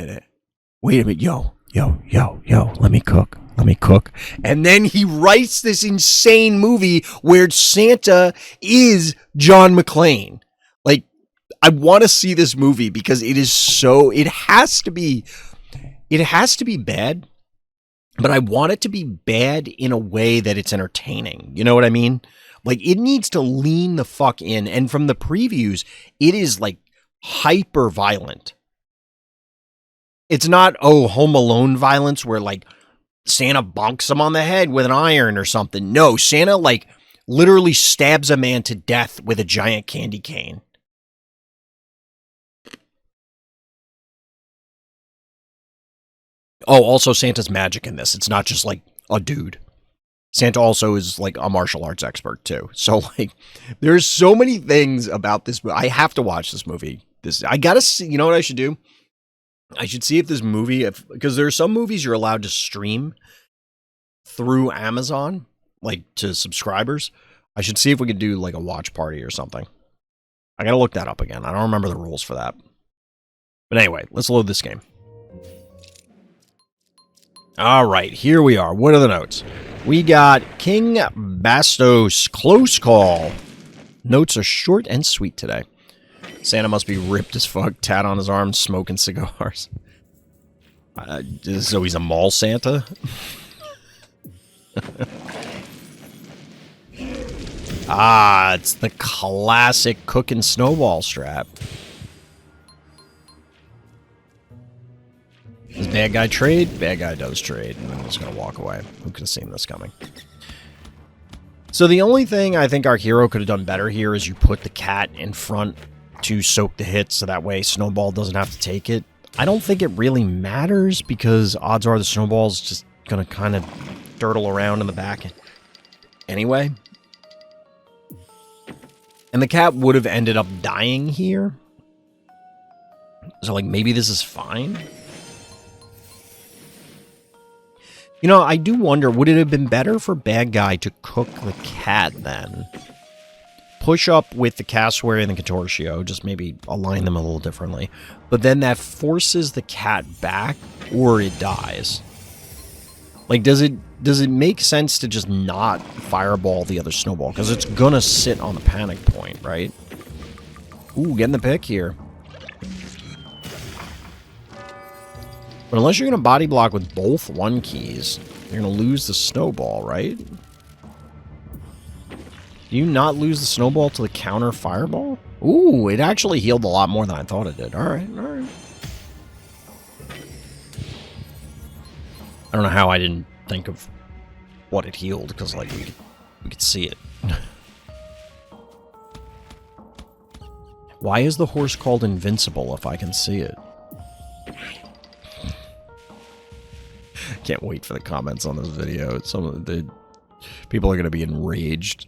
let me cook. let me cook. And then he writes this insane movie where Santa is John McClane. Like, I want to see this movie because it is so, it has to be bad, but I want it to be bad in a way that it's entertaining. You know what I mean? Like, it needs to lean the fuck in. And from the previews, it is like hyper violent. It's not, Home Alone violence where like Santa bonks him on the head with an iron or something. No, Santa like literally stabs a man to death with a giant candy cane. Oh, also Santa's magic in this. It's not just like a dude. Santa also is like a martial arts expert too. So like there's so many things about this. I have to watch this movie. I gotta see, you know what I should do? I should see if this movie, because there are some movies you're allowed to stream through Amazon, like to subscribers. I should see if we could do like a watch party or something. I gotta look that up again. I don't remember the rules for that. But anyway, let's load this game. All right, here we are. What are the notes? We got Kingbastos, close call. Notes are short and sweet today. Santa must be ripped as fuck, tat on his arm, smoking cigars. So he's a mall Santa? It's the classic cooking snowball strap. Does bad guy trade? Bad guy does trade, and I'm just going to walk away. Who could have seen this coming? So the only thing I think our hero could have done better here is you put the cat in front to soak the hit, so that way Snowball doesn't have to take it. I don't think it really matters, because odds are the Snowball's just going to kind of dirtle around in the back anyway. And the cat would have ended up dying here. So, like, maybe this is fine. You know, I do wonder, would it have been better for bad guy to cook the cat then? Push up with the cassowary and the contortio, just maybe align them a little differently. But then that forces the cat back, or it dies. Like, does it make sense to just not fireball the other snowball? Because it's gonna sit on the panic point, right? Ooh, getting the pick here. But unless you're gonna body block with both 1 keys, you're gonna lose the snowball, right? Do you not lose the snowball to the counter fireball? Ooh, it actually healed a lot more than I thought it did. Alright, alright. I don't know how I didn't think of what it healed, because, like, we could see it. Why is the horse called invincible if I can see it? Can't wait for the comments on this video. Some of the people are going to be enraged.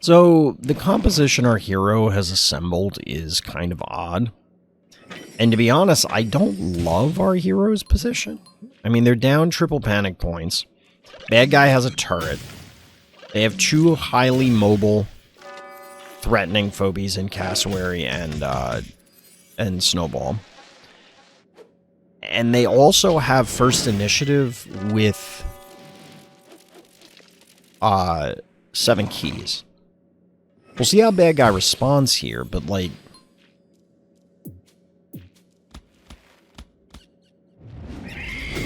So, the composition our hero has assembled is kind of odd. And to be honest, I don't love our hero's position. I mean, they're down triple panic points. Bad guy has a turret. They have 2 highly mobile, threatening phobies in Cassowary and Snowball. And they also have first initiative with 7 keys. We'll see how bad guy responds here, but like...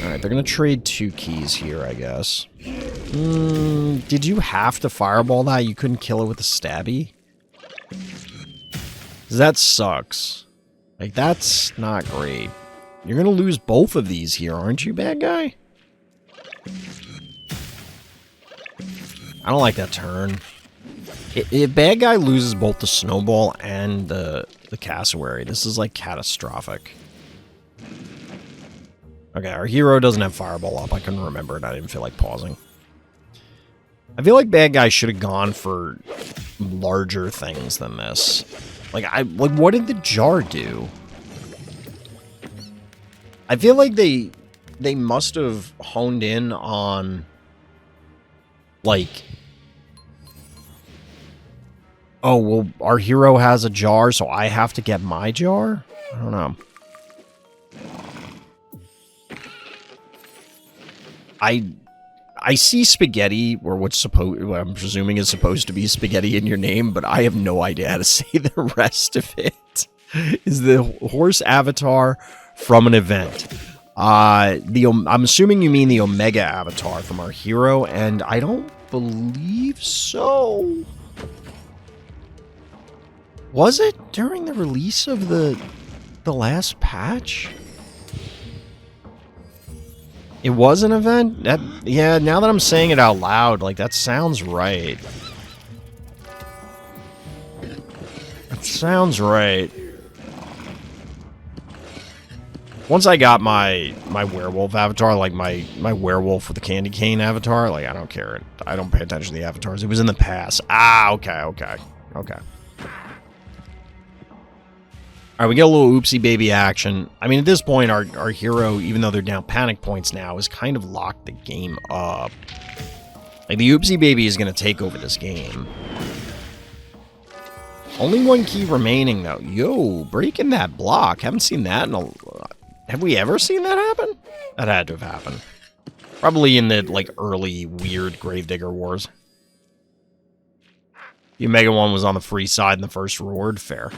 Alright, they're gonna trade 2 keys here, I guess. Did you have to fireball that? You couldn't kill it with a stabby? That sucks. Like, that's not great. You're gonna lose both of these here, aren't you, bad guy? I don't like that turn. If bad guy loses both the snowball and the cassowary, this is like catastrophic. Okay, our hero doesn't have fireball up. I couldn't remember it. I didn't feel like pausing. I feel like bad guys should have gone for larger things than this. Like, what did the jar do? I feel like they must have honed in on, like, oh, well, our hero has a jar, so I have to get my jar? I don't know. I see spaghetti, or what I'm presuming is supposed to be spaghetti in your name, but I have no idea how to say the rest of it. Is the horse avatar from an event? I'm assuming you mean the Omega avatar from our hero, and I don't believe so. Was it during the release of the last patch? It was an event? Yeah, now that I'm saying it out loud, like, that sounds right. That sounds right. Once I got my werewolf avatar, like my werewolf with the candy cane avatar, like, I don't care. I don't pay attention to the avatars. It was in the past. Ah, okay. Alright, we get a little oopsie baby action. I mean, at this point, our hero, even though they're down panic points now, has kind of locked the game up. Like, the oopsie baby is going to take over this game. Only one key remaining, though. Yo, breaking that block. Haven't seen that in a... Have we ever seen that happen? That had to have happened. Probably in the, like, early, weird Gravedigger Wars. The Omega one was on the free side in the first reward. Fair.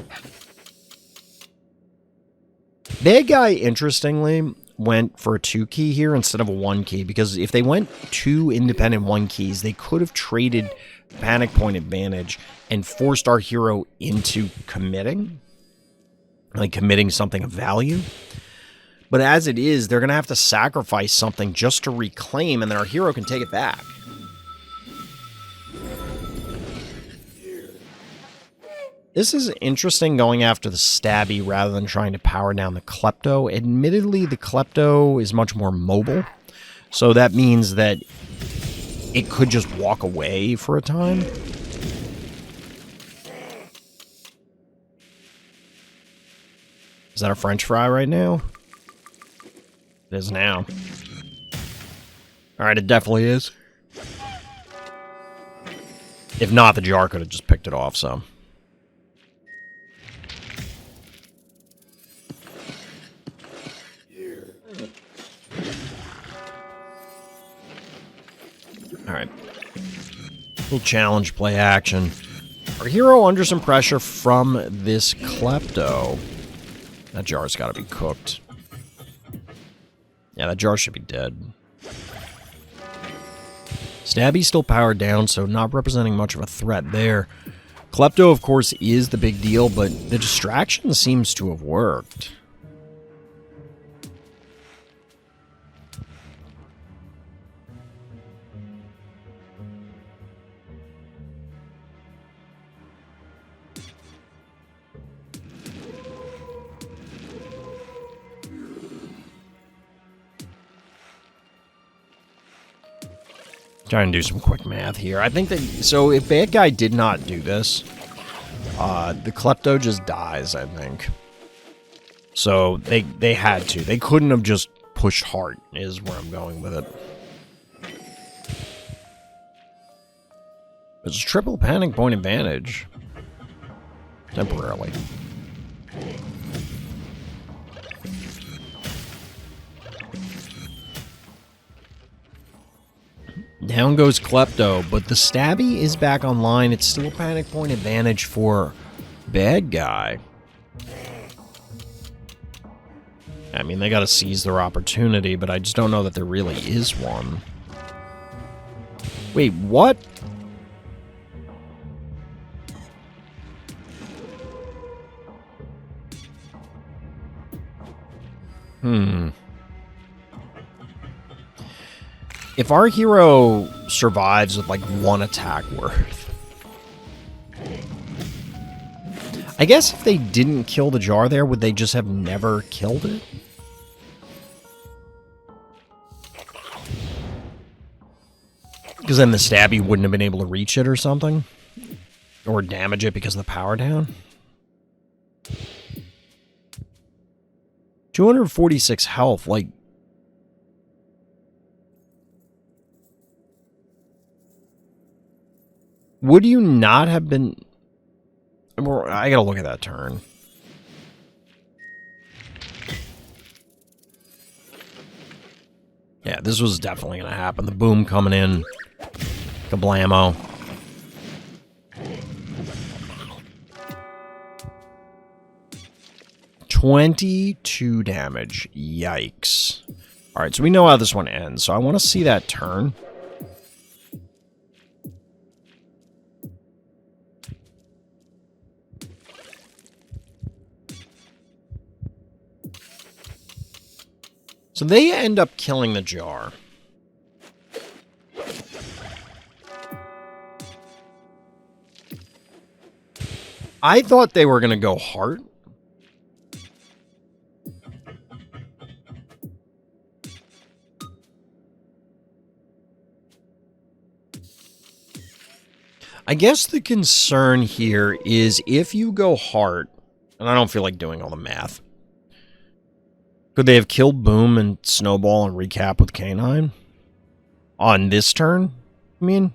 Bad guy, interestingly, went for a 2 key here instead of a 1 key, because if they went 2 independent 1 keys, they could have traded panic point advantage and forced our hero into committing. Like, committing something of value. But as it is, they're going to have to sacrifice something just to reclaim, and then our hero can take it back. This is interesting, going after the stabby rather than trying to power down the klepto. Admittedly, the klepto is much more mobile, so that means that it could just walk away for a time. Is that a French fry right now? It is now. Alright, it definitely is. If not, the jar could have just picked it off, so... Alright. Little challenge play action. Our hero under some pressure from this klepto. That jar's gotta be cooked. Yeah, that jar should be dead. Stabby's still powered down, so not representing much of a threat there. Klepto, of course, is the big deal, but the distraction seems to have worked. Trying to do some quick math here. I think that... So, if bad guy did not do this, the klepto just dies, I think. So, they had to. They couldn't have just pushed hard, is where I'm going with it. It's a triple panic point advantage. Temporarily. Down goes Klepto, but the Stabby is back online. It's still a panic point advantage for bad guy. I mean, they gotta seize their opportunity, but I just don't know that there really is one. Wait, what? If our hero survives with, like, 1 attack worth... I guess if they didn't kill the jar there, would they just have never killed it? Because then the stabby wouldn't have been able to reach it or something? Or damage it because of the power down? 246 health, like... Would you not have been... I gotta look at that turn. Yeah, this was definitely gonna happen. The boom coming in. Kablamo. $22 damage. Yikes. Alright, so we know how this one ends. So I want to see that turn. So they end up killing the jar. I thought they were going to go heart. I guess the concern here is if you go heart, and I don't feel like doing all the math. Could they have killed Boom and Snowball and recap with K9? On this turn, I mean?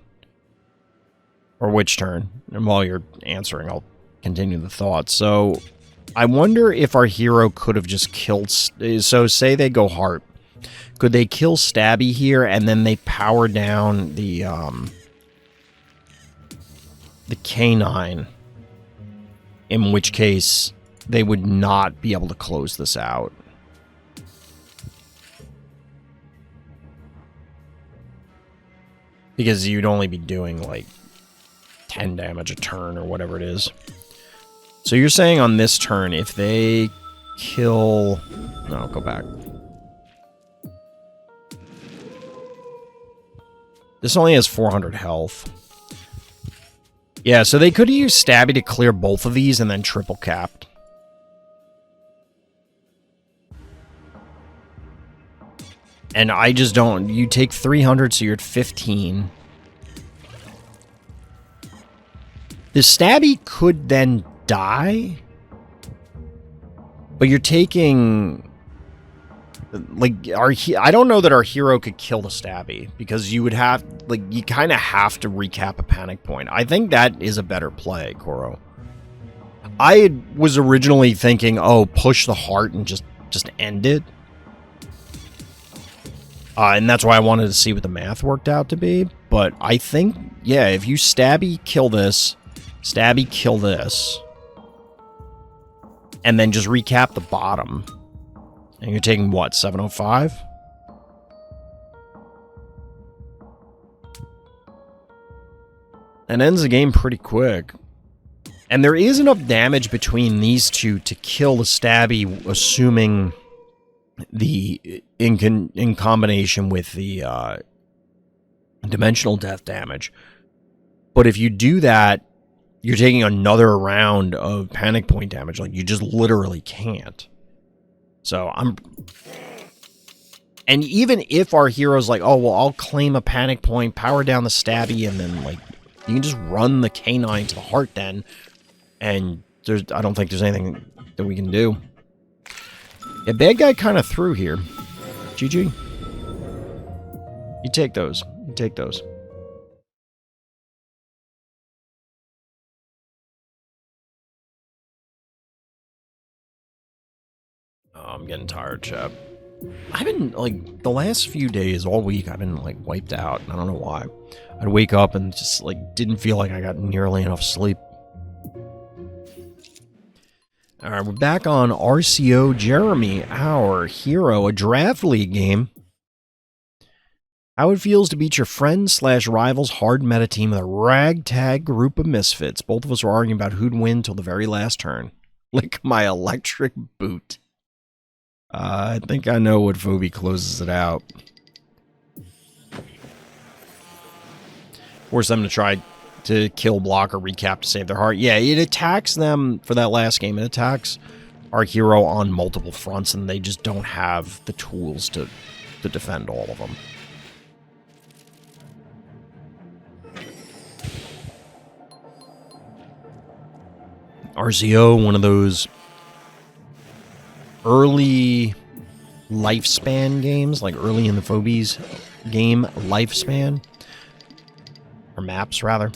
Or which turn? And while you're answering, I'll continue the thought. So, I wonder if our hero could have just killed... So, say they go heart. Could they kill Stabby here, and then they power down the K9? In which case, they would not be able to close this out. Because you'd only be doing, like, 10 damage a turn or whatever it is. So you're saying on this turn, if they kill... No, go back. This only has 400 health. Yeah, so they could have used Stabby to clear both of these and then triple capped. And I just don't... You take 300, so you're at 15. The Stabby could then die. But you're taking... Like, I don't know that our hero could kill the Stabby. Because you would have... Like, you kind of have to recap a panic point. I think that is a better play, Kuro. I was originally thinking, oh, push the heart and just end it. And that's why I wanted to see what the math worked out to be. But I think, yeah, if you Stabby, kill this. Stabby, kill this. And then just recap the bottom. And you're taking, what, 705? And ends the game pretty quick. And there is enough damage between these two to kill the Stabby, assuming... in combination with the dimensional death damage. But if you do that, you're taking another round of panic point damage. Like, you just literally can't. So, and even if our hero's like, oh, well, I'll claim a panic point, power down the Stabby, and then, like, you can just run the K9 to the heart then, and I don't think there's anything that we can do. Yeah, bad guy kind of threw here. GG. You take those. You take those. Oh, I'm getting tired, chap. I've been, like, the last few days, all week, I've been, like, wiped out. I don't know why. I'd wake up and just, like, didn't feel like I got nearly enough sleep. Alright, we're back on RCO. Jeremy, our hero, a draft league game. How it feels to beat your friend/rival's hard meta team with a ragtag group of misfits. Both of us were arguing about who'd win till the very last turn. Lick my electric boot. I think I know what Phobie closes it out. Force them to try to kill, block, or recap to save their heart. Yeah, it attacks them for that last game. It attacks our hero on multiple fronts, and they just don't have the tools to defend all of them. RCO, one of those early lifespan games, like early in the Phobies game lifespan, or maps rather.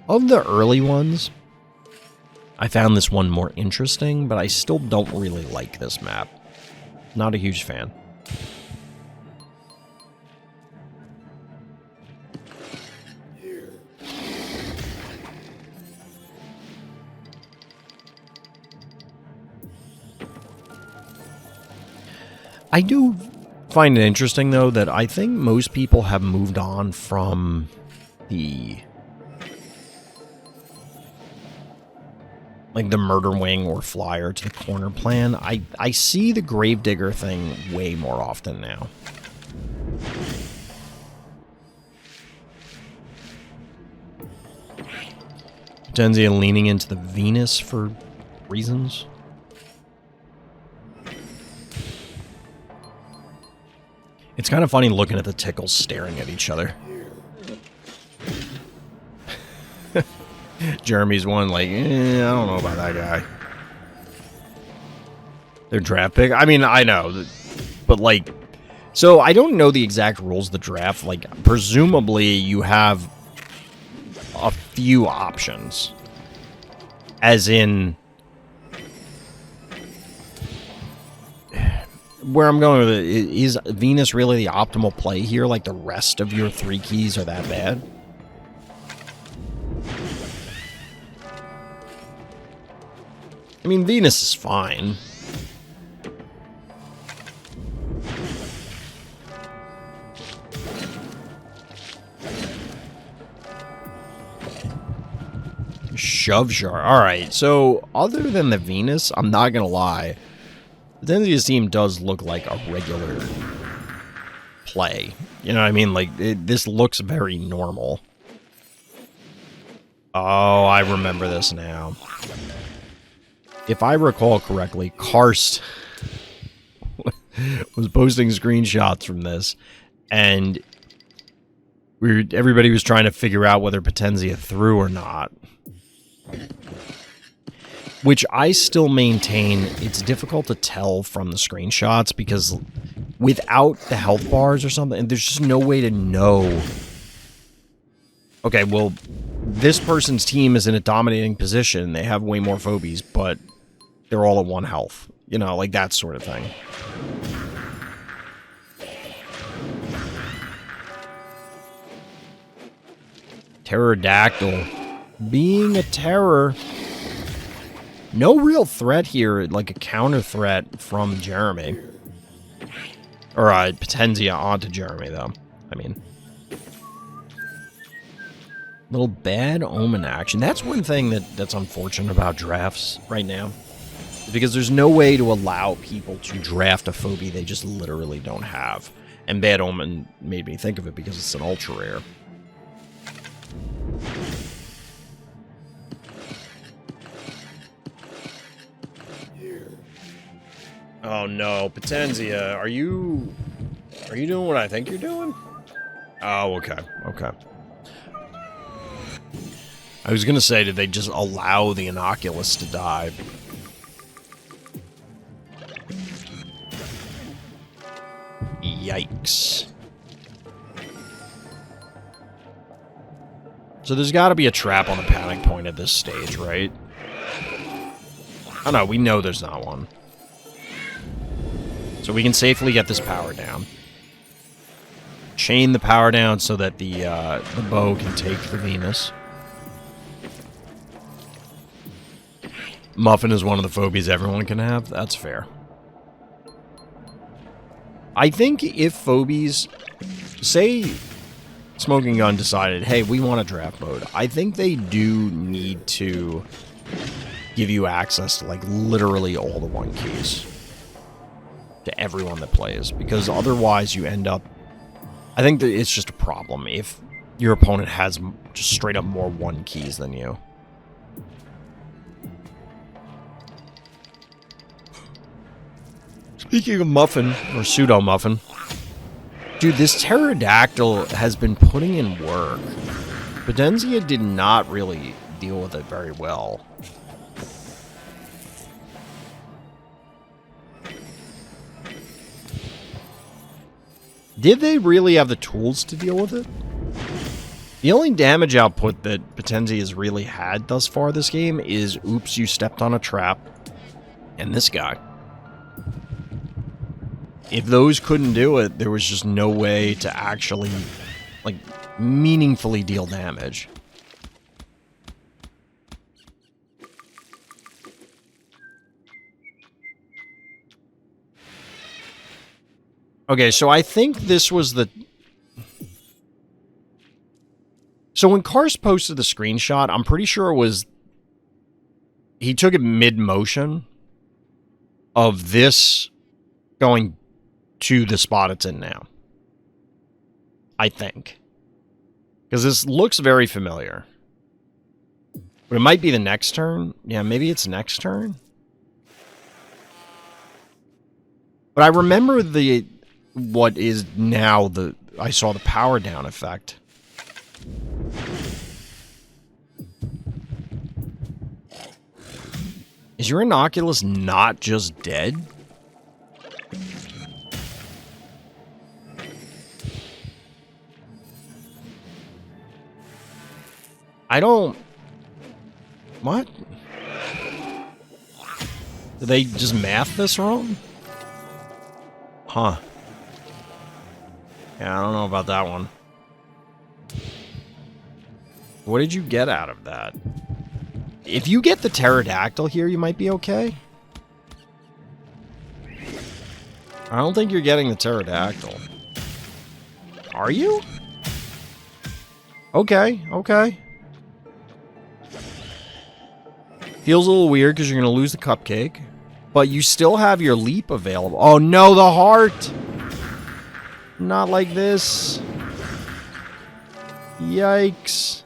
Of the early ones, I found this one more interesting, but I still don't really like this map. Not a huge fan. I do find it interesting, though, that I think most people have moved on from the murder wing or flyer to the corner plan. I see the gravedigger thing way more often now. Tenzia leaning into the Venus for reasons. It's kind of funny looking at the tickles staring at each other. Jeremy's one like, I don't know about that guy. Their draft pick? I mean, I know. But, like, so I don't know the exact rules of the draft. Like, presumably you have a few options. As in... Where I'm going with it, is Venus really the optimal play here? Like, the rest of your 3 keys are that bad? I mean, Venus is fine. Shove Shard. Alright, so other than the Venus, I'm not gonna lie, the Tenzia's team does look like a regular play. You know what I mean? Like, this looks very normal. Oh, I remember this now. If I recall correctly, Karst was posting screenshots from this, and everybody was trying to figure out whether Potenzia threw or not. Which I still maintain it's difficult to tell from the screenshots, because without the health bars or something, there's just no way to know. Okay, well, this person's team is in a dominating position. They have way more phobies, but they're all at 1 health. You know, like that sort of thing. Pterodactyl. Being a terror. No real threat here, like a counter threat from Jeremy. Or Potenzia onto Jeremy, though. I mean. Little bad omen action. That's one thing that's unfortunate about drafts right now. Because there's no way to allow people to draft a phobia they just literally don't have. And Bad Omen made me think of it because it's an ultra rare. Oh no, Potenzia, are you doing what I think you're doing? Oh, okay, okay. I was gonna say, did they just allow the Inoculus to die? Yikes. So there's got to be a trap on the panic point at this stage, right? Oh no, we know there's not one. So we can safely get this power down. Chain the power down so that the bow can take the Venus. Muffin is one of the phobies everyone can have. That's fair. I think if phobies, say Smoking Gun decided, hey, we want a draft mode, I think they do need to give you access to, like, literally all the 1 keys. To everyone that plays. Because otherwise you end up... I think that it's just a problem if your opponent has just straight up more 1 keys than you. Speaking of Muffin, or Pseudo-Muffin, dude, this Pterodactyl has been putting in work. Potenzia did not really deal with it very well. Did they really have the tools to deal with it? The only damage output that Potenzia has really had thus far this game is, oops, you stepped on a trap, and this guy. If those couldn't do it, there was just no way to actually, like, meaningfully deal damage. Okay, so I think this was the... So when Karst posted the screenshot, I'm pretty sure it was... He took it mid-motion of this going to the spot it's in now. I think. Because this looks very familiar. But it might be the next turn. Yeah, maybe it's next turn. But I remember the... What is now the... I saw the power down effect. Is your Inoculus not just dead? I don't... What? Did they just math this wrong? Huh. Yeah, I don't know about that one. What did you get out of that? If you get the pterodactyl here, you might be okay. I don't think you're getting the pterodactyl. Are you? Okay, okay. Feels a little weird because you're going to lose the cupcake. But you still have your leap available. Oh no, the heart! Not like this. Yikes.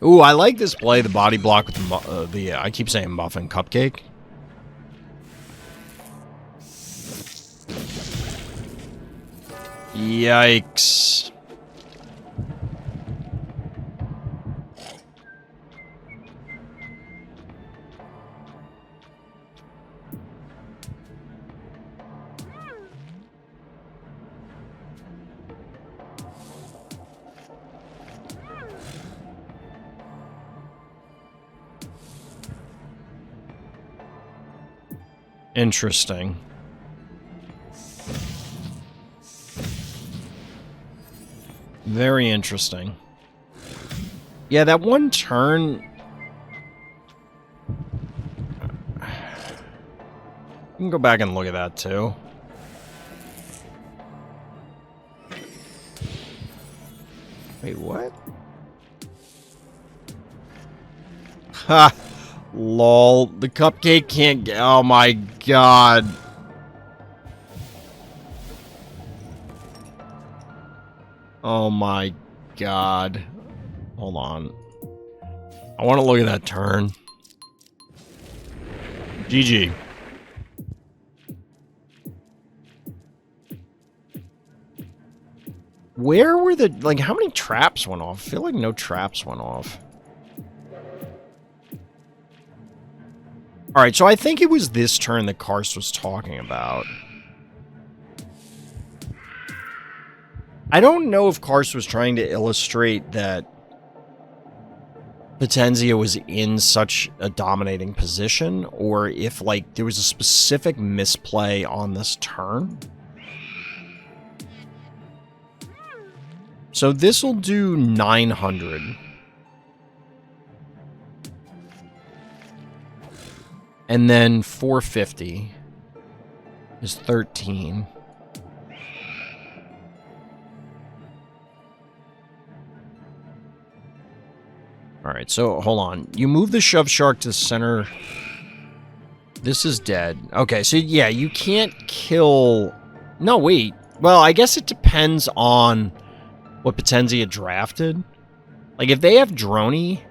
Ooh, I like this play, the body block with the I keep saying muffin cupcake. Yikes. Interesting. Very interesting. Yeah, that one turn... You can go back and look at that, too. Wait, what? Ha! Lol. The cupcake can't get... Oh my god. Oh my god. Hold on. I want to look at that turn. GG. Where were the... Like, how many traps went off? I feel like no traps went off. Alright, so I think it was this turn that Karst was talking about. I don't know if Karst was trying to illustrate that Potenzia was in such a dominating position, or if, like, there was a specific misplay on this turn. So this will do 900. And then 450 is 13. Alright, so hold on. You move the shove shark to the center. This is dead. Okay, so yeah, you can't kill... No, wait. Well, I guess it depends on what Potenzia drafted. Like, if they have Droney,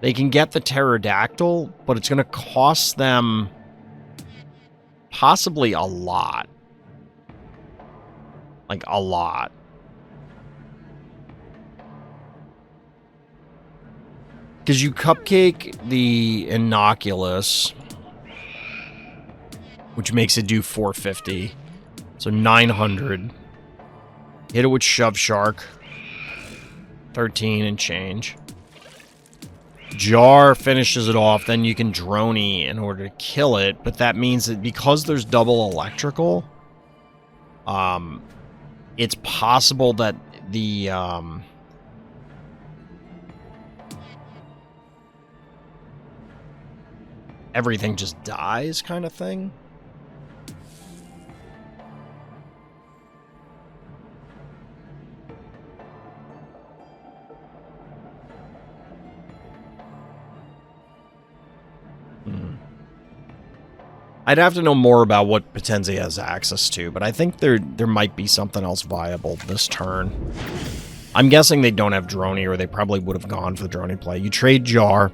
they can get the pterodactyl, but it's going to cost them possibly a lot. Like, a lot. Because you cupcake the Innocuous, which makes it do 450. So 900. Hit it with Shove Shark. 13 and change. Jar finishes it off, then you can Droney in order to kill it, but that means that because there's double electrical, it's possible that the, everything just dies kind of thing. I'd have to know more about what Potenza has access to, but I think there might be something else viable this turn. I'm guessing they don't have Droney, or they probably would have gone for the Droney play. You trade Jar,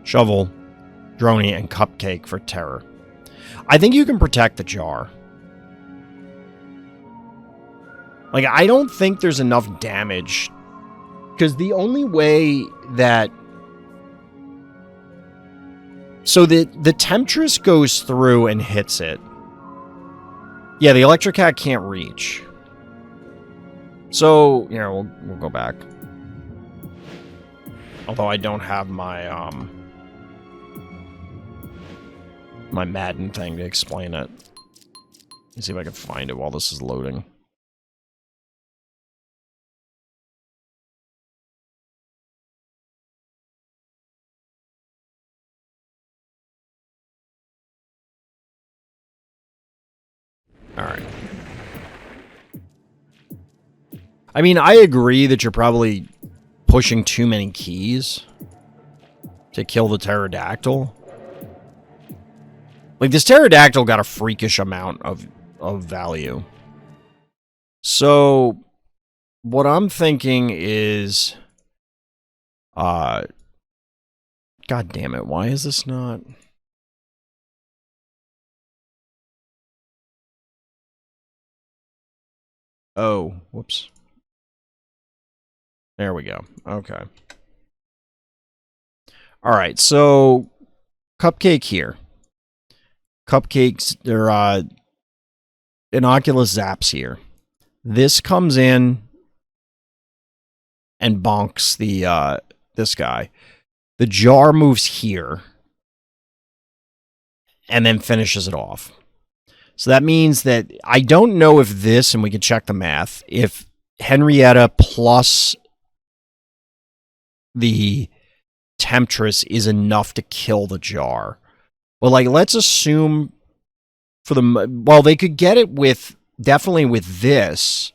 Shovel, Droney, and Cupcake for Terror. I think you can protect the Jar. Like, I don't think there's enough damage, because the only way that... So the Temptress goes through and hits it. Yeah, the Electric Cat can't reach. So, you know, we'll go back. Although I don't have my, my Madden thing to explain it. Let's see if I can find it while this is loading. Alright. I mean, I agree that you're probably pushing too many keys to kill the pterodactyl. Like, this pterodactyl got a freakish amount of value. So, what I'm thinking is... God damn it, why is this not... Oh, whoops. There we go. Okay. Alright, so... Cupcake here. Cupcakes, or, Innocuous Zaps here. This comes in and bonks the, this guy. The Jar moves here and then finishes it off. So that means that I don't know if this, and we can check the math, if Henrietta plus the Temptress is enough to kill the Jar. Well, like, let's assume for the... Well, they could get it with... Definitely with this.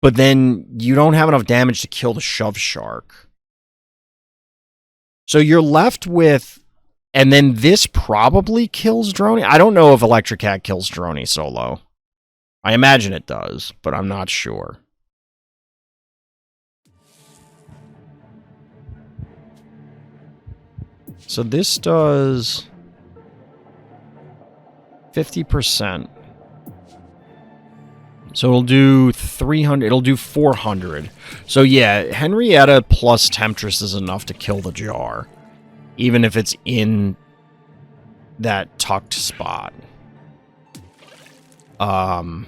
But then you don't have enough damage to kill the Shove Shark. So you're left with... And then this probably kills Droney. I don't know if Electric Cat kills Droney solo. I imagine it does, but I'm not sure. So this does 50%. So it'll do 300, it'll do 400. So yeah, Henrietta plus Temptress is enough to kill the Jar. Even if it's in that tucked spot. So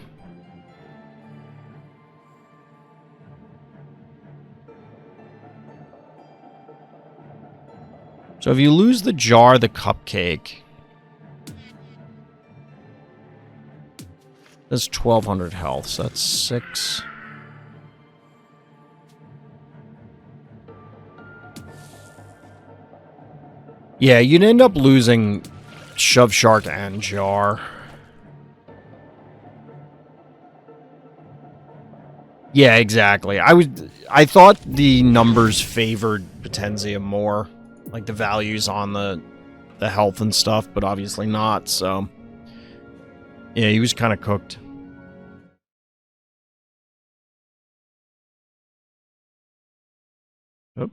if you lose the Jar, the Cupcake... That's 1,200 health, so that's 6... Yeah, you'd end up losing Shove Shark and Jar. Yeah, exactly. I thought the numbers favored Potenza more. Like the values on the health and stuff, but obviously not, so... Yeah, he was kind of cooked. Oh.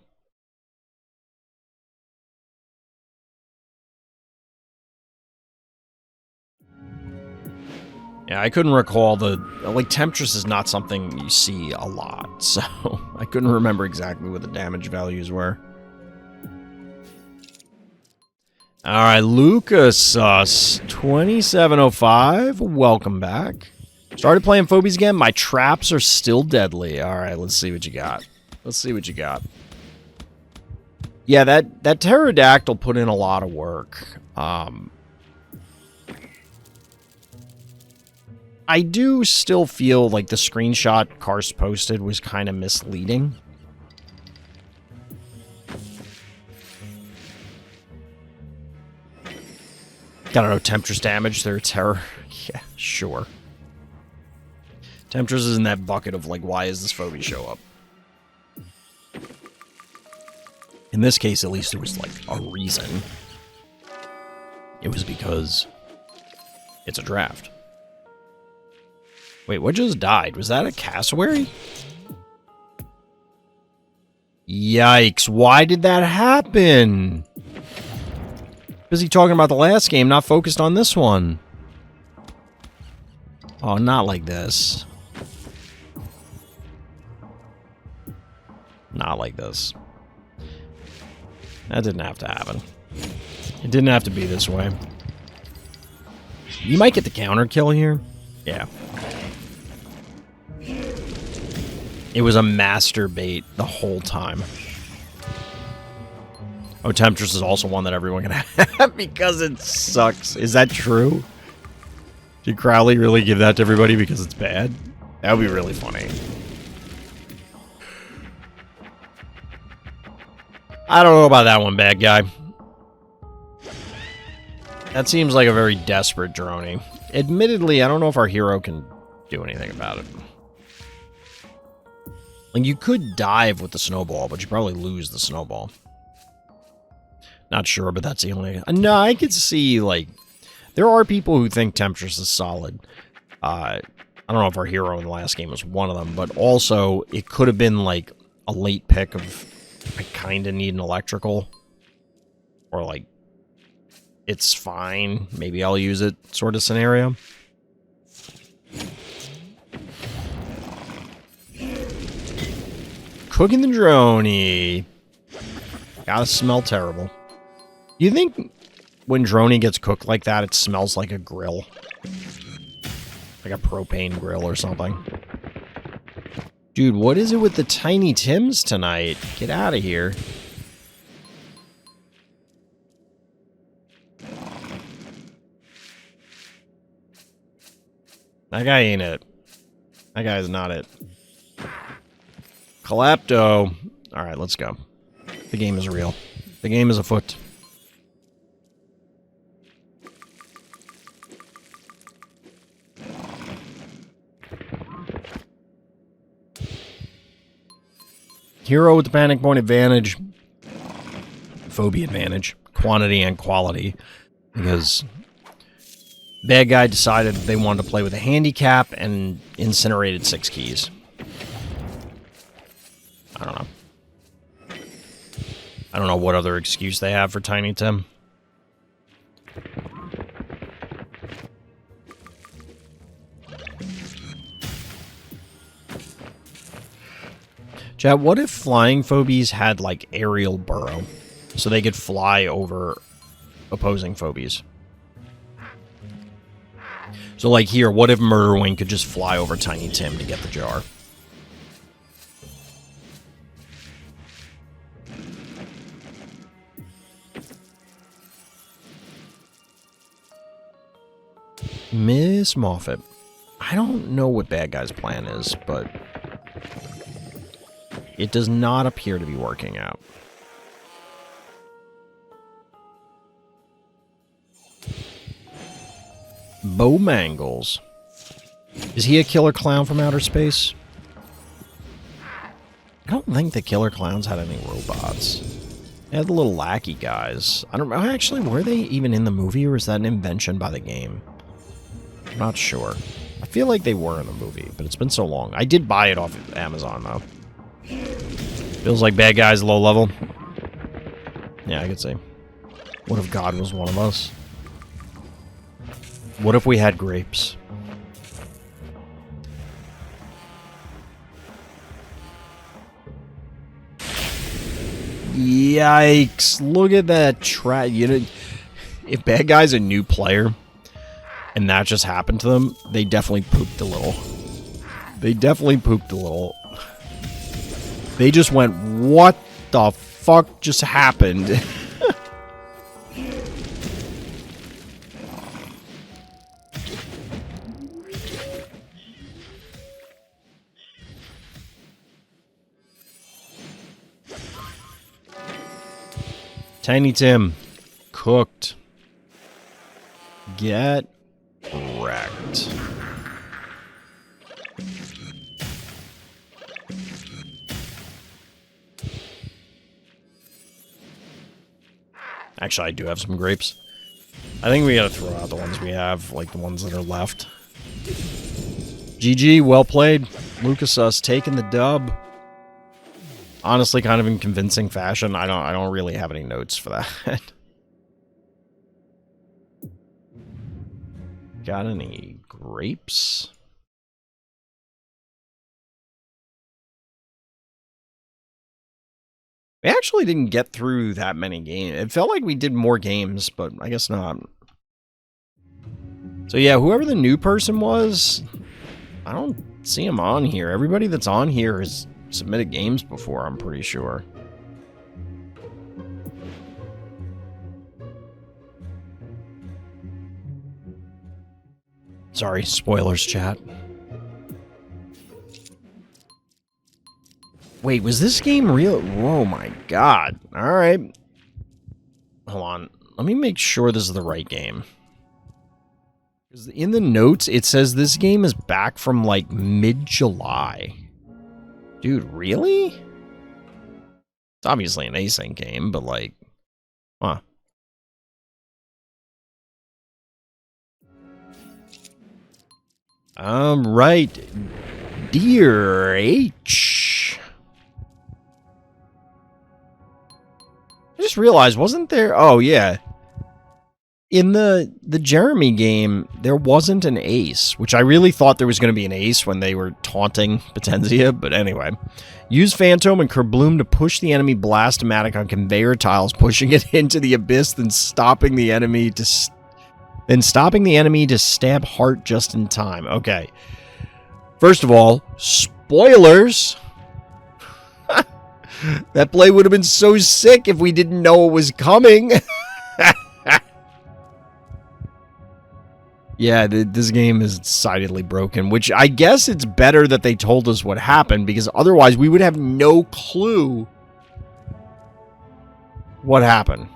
Yeah, I couldn't recall the... Like, Temptress is not something you see a lot, so I couldn't remember exactly what the damage values were. Alright, Lucas, 2705, welcome back. Started playing Phobies again. My traps are still deadly. Alright, let's see what you got. Let's see what you got. Yeah, that pterodactyl put in a lot of work. I do still feel like the screenshot Karst posted was kind of misleading. Gotta know Temptress damage, they're terror. Yeah, sure. Temptress is in that bucket of, like, why is this phobia show up? In this case, at least, there was, like, a reason. It was because it's a draft. Wait, what just died? Was that a cassowary? Yikes, why did that happen? Busy talking about the last game, not focused on this one. Oh, not like this. Not like this. That didn't have to happen. It didn't have to be this way. You might get the counter kill here. Yeah. It was a master bait the whole time. Oh, Temptress is also one that everyone can have because it sucks. Is that true? Did Crowley really give that to everybody because it's bad? That would be really funny. I don't know about that one, bad guy. That seems like a very desperate droney. Admittedly, I don't know if our hero can do anything about it. Like, you could dive with the snowball, but you probably lose the snowball. Not sure, but that's the only... No, I could see, like... There are people who think Temptress is solid. I don't know if our hero in the last game was one of them, but also, it could have been, like, a late pick of... I kind of need an electrical. Or, like, it's fine. Maybe I'll use it sort of scenario. Cooking the droney. Gotta smell terrible. You think when droney gets cooked like that, it smells like a grill? Like a propane grill or something? Dude, what is it with the Tiny Tims tonight? Get out of here. That guy ain't it. That guy is not it. Calypto. Alright, let's go. The game is real. The game is afoot. Hero with the panic point advantage. Phobia advantage. Quantity and quality. Because bad guy decided they wanted to play with a handicap and incinerated 6 keys. I don't know. I don't know what other excuse they have for Tiny Tim. Chat, what if flying phobies had, like, aerial burrow? So they could fly over opposing phobies. So, like, here, what if Murderwing could just fly over Tiny Tim to get the jar? Miss Moffat. I don't know what bad guy's plan is, but it does not appear to be working out. Bo Mangles. Is he a killer clown from outer space? I don't think the killer clowns had any robots. They had the little lackey guys. I don't know. Actually, were they even in the movie, or is that an invention by the game? I'm not sure. I feel like they were in the movie, but it's been so long. I did buy it off of Amazon, though. Feels like bad guys low level. Yeah, I could see. What if God was one of us? What if we had grapes? Yikes. Look at that you know, if bad guy's a new player and that just happened to them, they definitely pooped a little. They definitely pooped a little. They just went, what the fuck just happened? Tiny Tim, cooked. Get wrecked. Actually, I do have some grapes. I think we gotta throw out the ones we have, like the ones that are left. GG, well played. Lucas us taking the dub. Honestly, kind of in convincing fashion. I don't really have any notes for that. Got any grapes? We actually didn't get through that many games. It felt like we did more games, but I guess not. So yeah, whoever the new person was, I don't see him on here. Everybody that's on here has submitted games before, I'm pretty sure. Sorry, spoilers, chat. Wait, was this game real? Oh my god. Alright. Hold on. Let me make sure this is the right game. Because in the notes, it says this game is back from, like, mid-July. Dude, really? It's obviously an async game, but, like... Huh. Right. dearh. I just realized, wasn't there... Oh, yeah. In the Jeremy game, there wasn't an ace, which I really thought there was going to be an ace when they were taunting Potenzia, but anyway. Use Phantom and Kerbloom to push the enemy Blast-O-Matic on conveyor tiles, pushing it into the abyss, then stopping the enemy to stab Heart just in time. Okay. First of all, spoilers! That play would have been so sick if we didn't know it was coming. Yeah, this game is decidedly broken, which I guess it's better that they told us what happened, because otherwise we would have no clue what happened.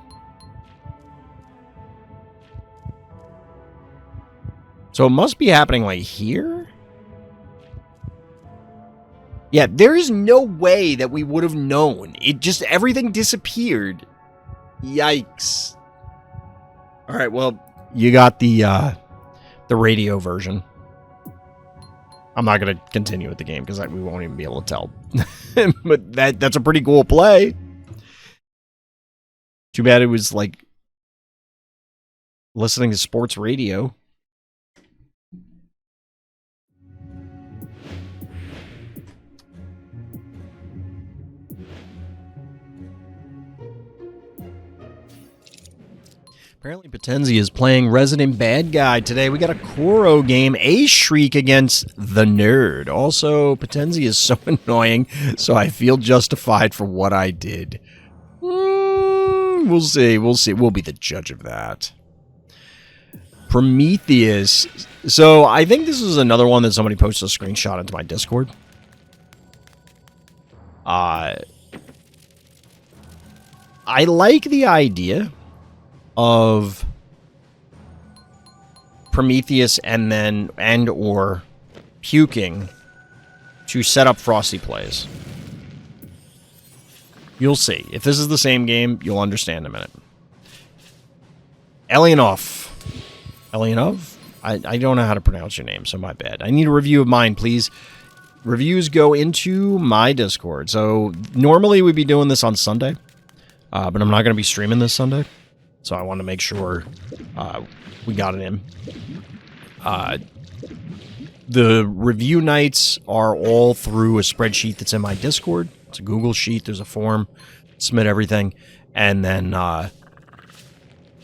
So it must be happening, like, here? Yeah, there is no way that we would have known. It just, everything disappeared. Yikes. Alright, well, you got the radio version. I'm not going to continue with the game because we won't even be able to tell. But that's a pretty cool play. Too bad it was like listening to sports radio. Apparently Potenzia is playing Resident Bad Guy today. We got a Kuro game, a Shriek against the Nerd. Also, Potenzia is so annoying, so I feel justified for what I did. We'll see. We'll be the judge of that. Prometheus. So, I think this is another one that somebody posted a screenshot into my Discord. I like the idea of Prometheus or puking to set up Frosty plays. You'll see. If this is the same game, you'll understand in a minute. Elianov. I don't know how to pronounce your name, so my bad. I need a review of mine, please. Reviews go into my Discord. So normally we'd be doing this on Sunday, but I'm not going to be streaming this Sunday. So I want to make sure we got it in. The review nights are all through a spreadsheet that's in my Discord. It's a Google sheet. There's a form. submit everything, and then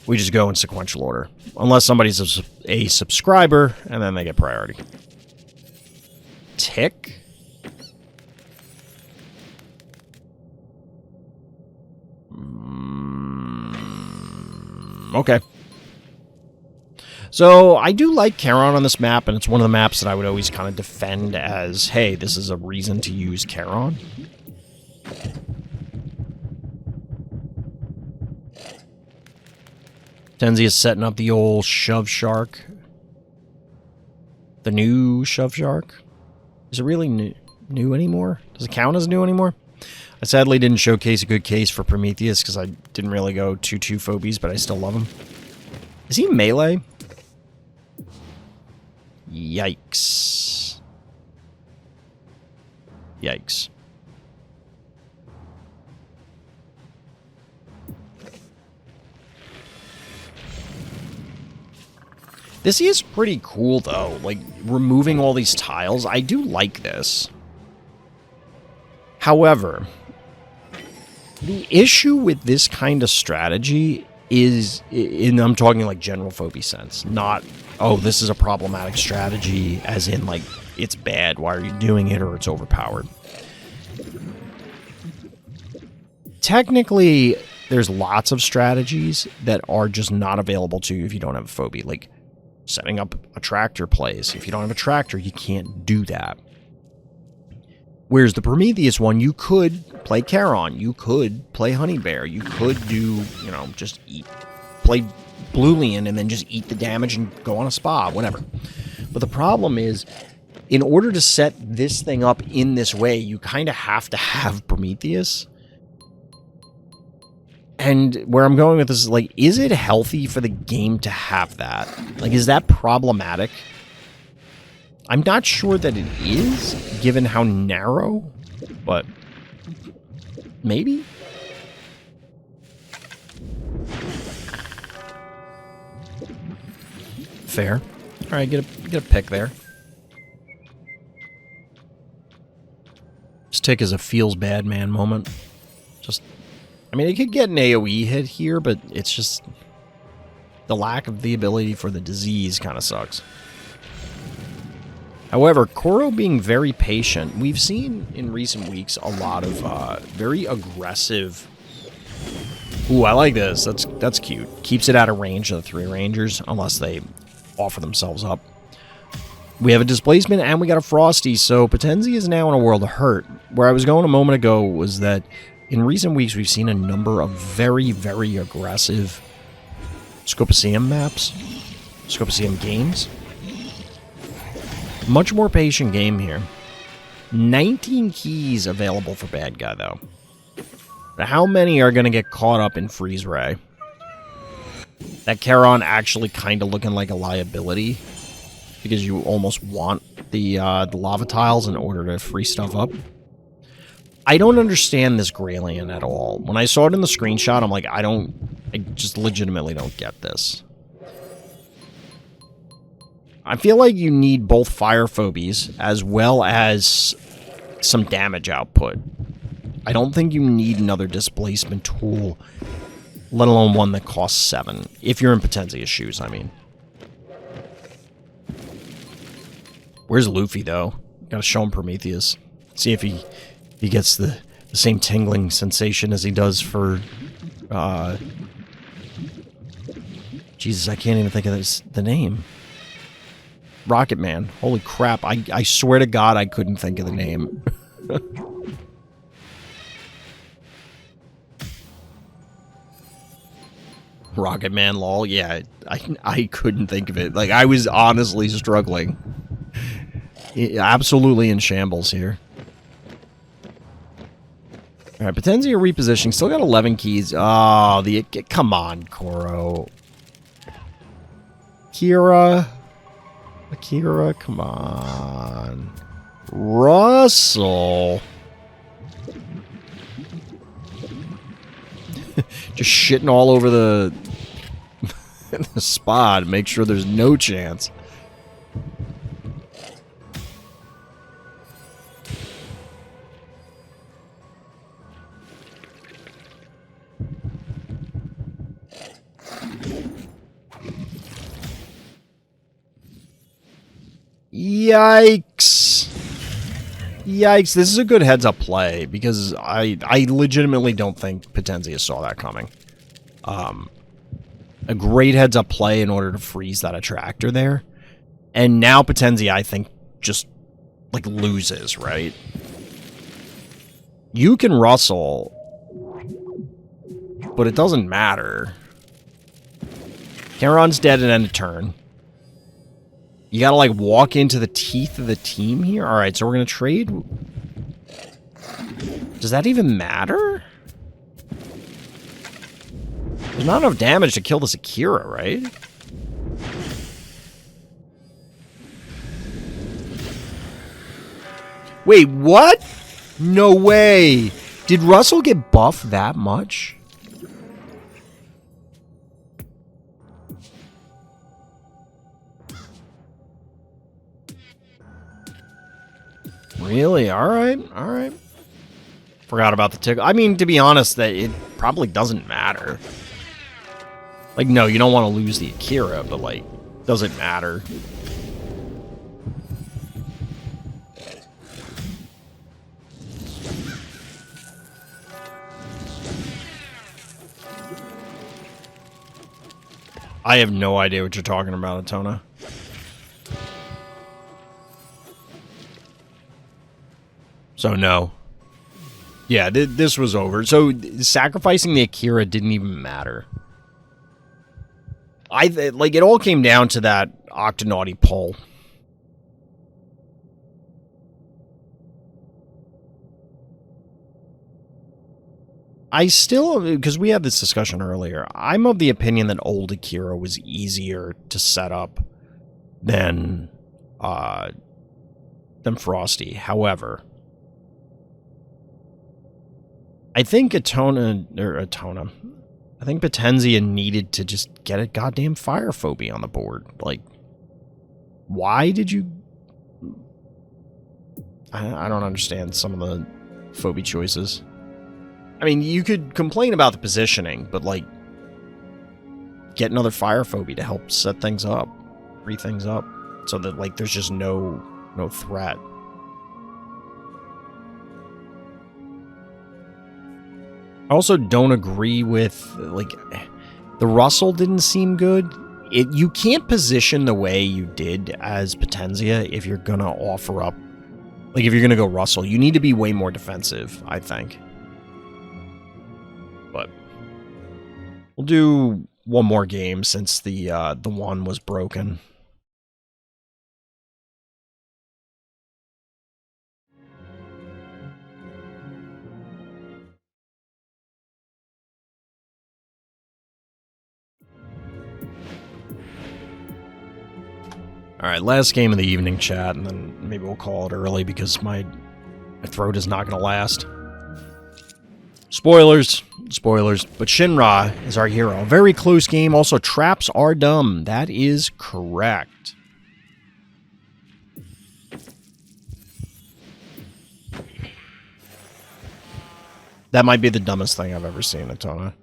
we just go in sequential order. Unless somebody's a subscriber, and then they get priority. Tick? Okay. So, I do like Charon on this map, and it's one of the maps that I would always kind of defend as, hey, this is a reason to use Charon. Tenzi is setting up the old Shove Shark. The new Shove Shark? Is it really new anymore? Does it count as new anymore? I sadly didn't showcase a good case for Prometheus because I didn't really go 2-2 Phobies, but I still love him. Is he melee? Yikes. Yikes. This is pretty cool, though. Like, removing all these tiles. I do like this. However, the issue with this kind of strategy is, and I'm talking like general phobia sense, not, oh, this is a problematic strategy, as in, like, it's bad, why are you doing it, or it's overpowered. Technically, there's lots of strategies that are just not available to you if you don't have a phobia. Like, setting up a tractor place. If you don't have a tractor, you can't do that. Whereas the Prometheus one, you could play Charon, you could play Honey Bear, you could do, you know, just play Boolean and then just eat the damage and go on a spa, whatever. But the problem is, in order to set this thing up in this way, you kind of have to have Prometheus. And where I'm going with this is, like, is it healthy for the game to have that? Like, is that problematic? I'm not sure that it is, given how narrow, but maybe? Fair. Alright, get a pick there. This tick is a feels bad man moment. Just, I mean, it could get an AoE hit here, but it's just the lack of the ability for the disease kind of sucks. However, Kuro being very patient, we've seen in recent weeks a lot of very aggressive... Ooh, I like this. That's cute. Keeps it out of range of the 3 rangers, unless they offer themselves up. We have a displacement, and we got a Frosty, so Potenzi is now in a world of hurt. Where I was going a moment ago was that in recent weeks, we've seen a number of very, very aggressive Scopaceum maps, Scopaceum games. Much more patient game here. 19 keys available for bad guy, though. Now, how many are going to get caught up in Freeze Ray? That Charon actually kind of looking like a liability, because you almost want the lava tiles in order to free stuff up. I don't understand this Graylien at all. When I saw it in the screenshot, I'm like, I just legitimately don't get this. I feel like you need both fire phobies as well as some damage output. I don't think you need another displacement tool, let alone one that costs 7. If you're in Potenzia's shoes, I mean. Where's Luffy, though? Gotta show him Prometheus. See if he gets the same tingling sensation as he does for... Jesus, I can't even think of the name. Rocket Man. Holy crap. I swear to God I couldn't think of the name. Rocket Man, lol. Yeah, I couldn't think of it. Like, I was honestly struggling. Absolutely in shambles here. Alright, Potenzia repositioning. Still got 11 keys. Oh, come on, Kuro. Akira, come on. Russell. Just shitting all over the spot to make sure there's no chance. Yikes. Yikes. This is a good heads-up play, because I legitimately don't think Potentia saw that coming. A great heads-up play in order to freeze that attractor there. And now Potentia, I think, just, like, loses, right? You can rustle, but it doesn't matter. Charon's dead at end of turn. You gotta, like, walk into the teeth of the team here? Alright, so we're gonna trade. Does that even matter? There's not enough damage to kill this Akira, right? Wait, what? No way! Did Russell get buffed that much? Really? Alright, alright. Forgot about the tickle. I mean, to be honest, that it probably doesn't matter. Like, no, you don't want to lose the Akira, but, like, doesn't matter. I have no idea what you're talking about, Atona. So, no. Yeah, this was over. So, sacrificing the Akira didn't even matter. Like, it all came down to that Octonauty pull. I still, because we had this discussion earlier, I'm of the opinion that old Akira was easier to set up than Frosty. However, I think I think Potentia needed to just get a goddamn fire phobie on the board. Like, why did you... I don't understand some of the phobie choices. I mean, you could complain about the positioning, but, like, get another fire phobie to help set things up, free things up, so that, like, there's just no threat. I also don't agree with, like, the Russell didn't seem good. You can't position the way you did as Potentia if you're gonna offer up, like, if you're gonna go Russell. You need to be way more defensive, I think. But we'll do one more game since the one was broken. Alright, last game of the evening, chat, and then maybe we'll call it early because my throat is not going to last. Spoilers. Spoilers. But Shinra is our hero. A very close game. Also, traps are dumb. That is correct. That might be the dumbest thing I've ever seen, Atona.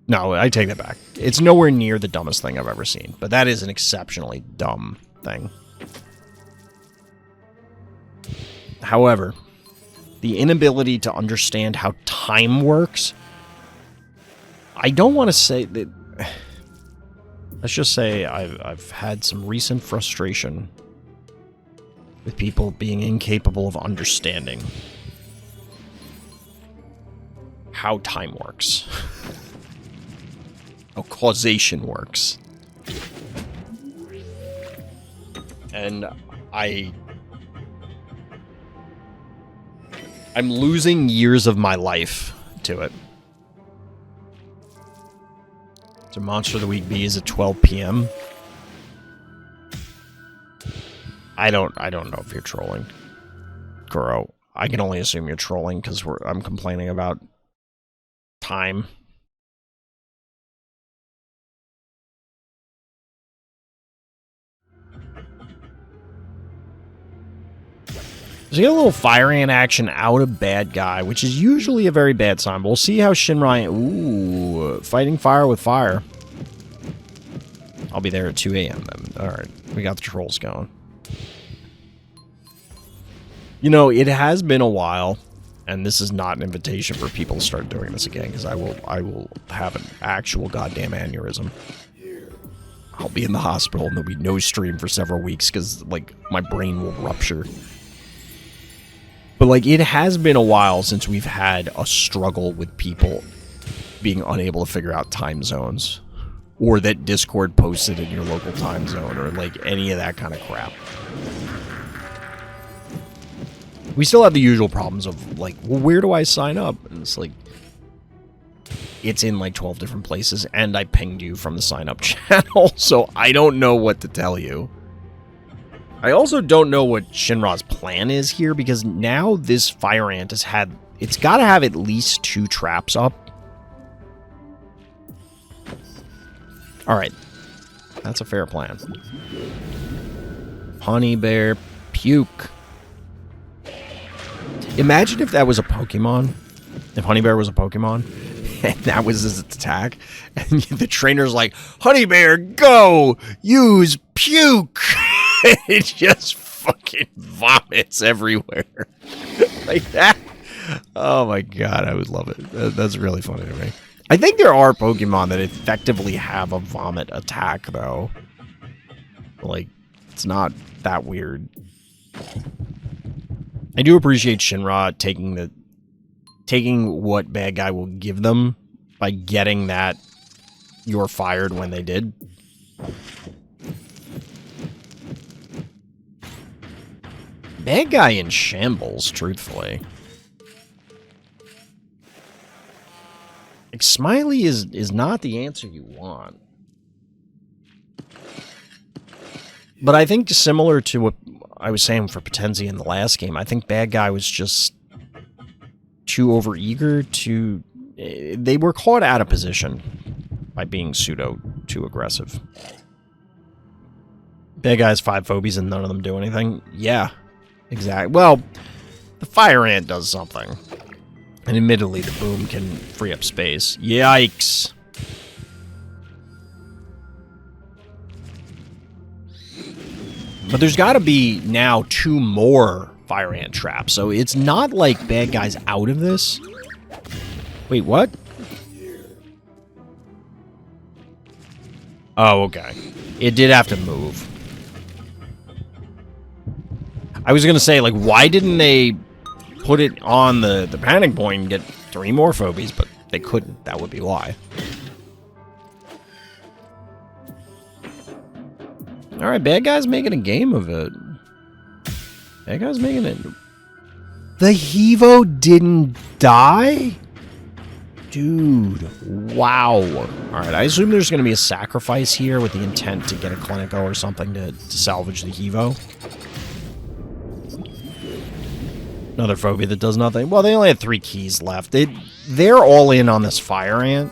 No, I take that back. It's nowhere near the dumbest thing I've ever seen, but that is an exceptionally dumb thing. However, the inability to understand how time works, I don't want to say that... Let's just say I've had some recent frustration with people being incapable of understanding how time works. How causation works. And I'm losing years of my life to it. So Monster of the Week B is at 12 p.m. I don't know if you're trolling, Kuro. I can only assume you're trolling because I'm complaining about time. So you get a little fire ant action out of bad guy, which is usually a very bad sign. But we'll see how Shinra... Ooh, fighting fire with fire. I'll be there at 2 a.m. then. Alright, we got the trolls going. You know, it has been a while, and this is not an invitation for people to start doing this again, because I will have an actual goddamn aneurysm. I'll be in the hospital, and there'll be no stream for several weeks, because, like, my brain will rupture. But, like, it has been a while since we've had a struggle with people being unable to figure out time zones. Or that Discord posted in your local time zone, or, like, any of that kind of crap. We still have the usual problems of, like, well, where do I sign up? And it's like, it's in, like, 12 different places, and I pinged you from the sign-up channel, so I don't know what to tell you. I also don't know what Shinra's plan is here, because now this fire ant has had... It's got to have at least 2 traps up. Alright. That's a fair plan. Honey bear puke. Imagine if that was a Pokemon. If Honey Bear was a Pokemon, and that was his attack, and the trainer's like, Honey Bear, go! Use puke! It just fucking vomits everywhere. Like that. Oh my god, I would love it. That's really funny to me. I think there are Pokemon that effectively have a vomit attack, though. Like, it's not that weird. I do appreciate Shinra taking what bad guy will give them by getting that you're fired when they did. Bad guy in shambles, truthfully. Like, Smiley is not the answer you want. But I think similar to what I was saying for Potenzi in the last game, I think bad guy was just too overeager to... They were caught out of position by being pseudo too aggressive. Bad guy has 5 phobies and none of them do anything? Yeah, exactly. Well, the fire ant does something. And admittedly, the boom can free up space. Yikes. But there's got to be now 2 more fire ant traps, so it's not like bad guys out of this. Wait, what? Oh, okay. It did have to move. I was gonna say, like, why didn't they put it on the panic point and get 3 more phobies, but they couldn't. That would be why. Alright, bad guy's making a game of it. Bad guy's making it. The Hevo didn't die? Dude, wow. Alright, I assume there's going to be a sacrifice here with the intent to get a Clinico or something to salvage the Hevo. Another phobia that does nothing. Well, they only had 3 keys left. They're all in on this fire ant,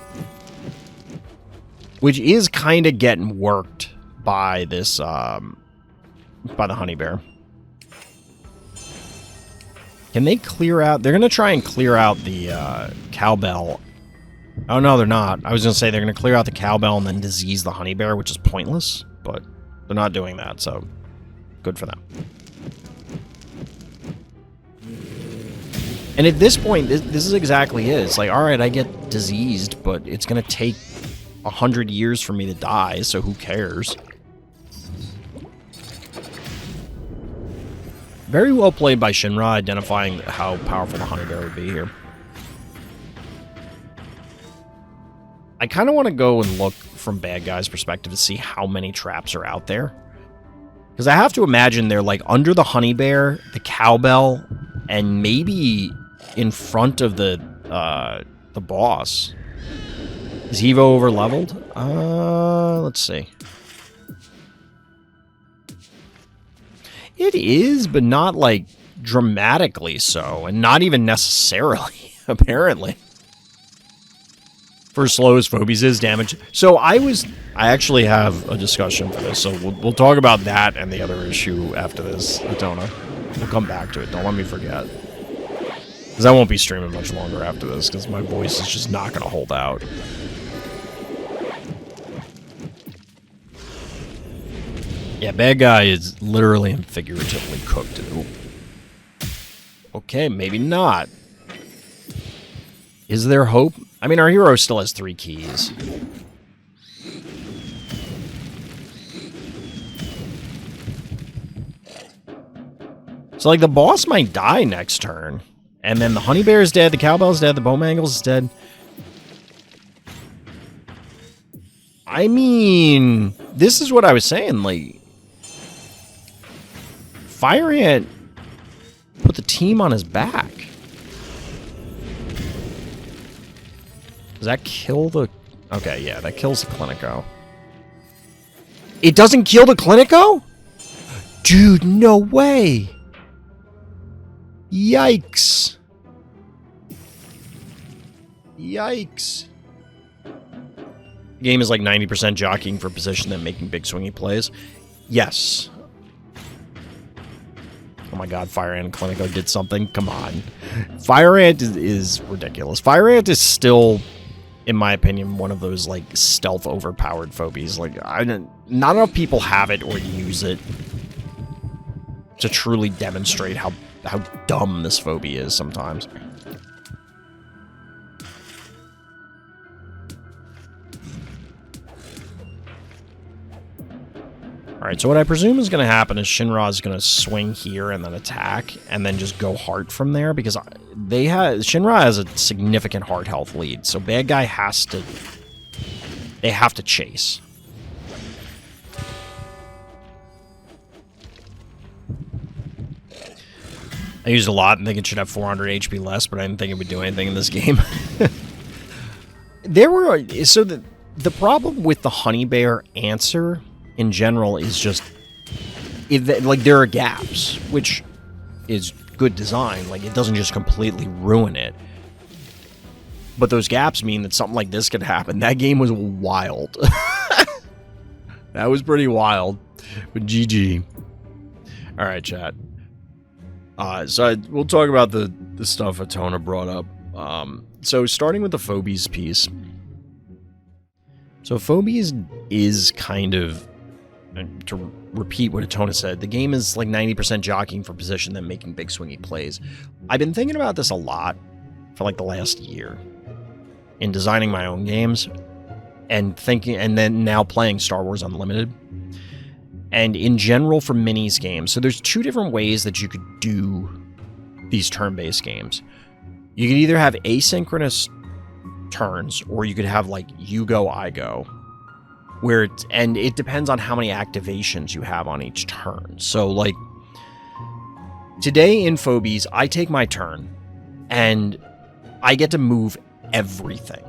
which is kind of getting worked by this, by the honey bear. Can they clear out? They're going to try and clear out the cowbell. Oh, no, they're not. I was going to say they're going to clear out the cowbell and then disease the honey bear, which is pointless, but they're not doing that, so good for them. And at this point, this is exactly it. It's like, alright, I get diseased, but it's going to take 100 years for me to die, so who cares? Very well played by Shinra, identifying how powerful the honey bear would be here. I kind of want to go and look from bad guy's perspective to see how many traps are out there. Because I have to imagine they're like under the honey bear, the cowbell, and maybe in front of the boss. Is Hevo over leveled? Let's see. It is, but not like dramatically so, and not even necessarily, apparently. For slow as phobies is damage. So I actually have a discussion for this, so we'll talk about that and the other issue after this, Atona. We'll come back to it, don't let me forget. Because I won't be streaming much longer after this, because my voice is just not going to hold out. Yeah, bad guy is literally and figuratively cooked. Ooh. Okay, maybe not. Is there hope? I mean, our hero still has 3 keys. So, like, the boss might die next turn. And then the honey bear is dead, the cowbell is dead, the bowmangles is dead. I mean, this is what I was saying, like... Fire Ant put the team on his back. Does that kill the... Okay, yeah, that kills the Clinico. It doesn't kill the Clinico? Dude, no way! Yikes. Yikes. The game is like 90% jockeying for position than making big swingy plays. Yes. Oh my god, Fire Ant and Clinico did something. Come on. Fire Ant is ridiculous. Fire Ant is still, in my opinion, one of those like stealth overpowered phobies. Like, not enough people have it or use it to truly demonstrate how dumb this phobia is sometimes. Alright, so what I presume is going to happen is Shinra is going to swing here and then attack, and then just go heart from there, because Shinra has a significant heart health lead, so bad guy has to... They have to chase. I used a lot and think it should have 400 HP less, but I didn't think it would do anything in this game. So the problem with the Honey Bear answer in general is just, like, there are gaps, which is good design. Like, it doesn't just completely ruin it. But those gaps mean that something like this could happen. That game was wild. That was pretty wild. But GG. Alright, chat. We'll talk about the stuff Atona brought up. So starting with the Phobies piece. So Phobies is kind of, to repeat what Atona said, the game is like 90% jockeying for position than making big swingy plays. I've been thinking about this a lot for like the last year in designing my own games and then now playing Star Wars Unlimited. And in general for minis games. So there's 2 different ways that you could do these turn-based games. You could either have asynchronous turns, or you could have like you go, I go. And it depends on how many activations you have on each turn. So like today in Phobies, I take my turn and I get to move everything.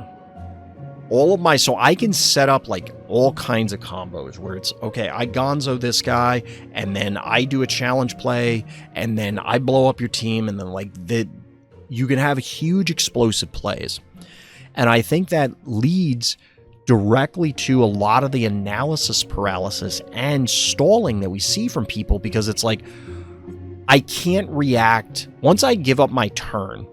So I can set up like all kinds of combos where it's, okay, I gonzo this guy, and then I do a challenge play, and then I blow up your team, and then like you can have huge explosive plays. And I think that leads directly to a lot of the analysis paralysis and stalling that we see from people, because it's like, I can't react. Once I give up my turn,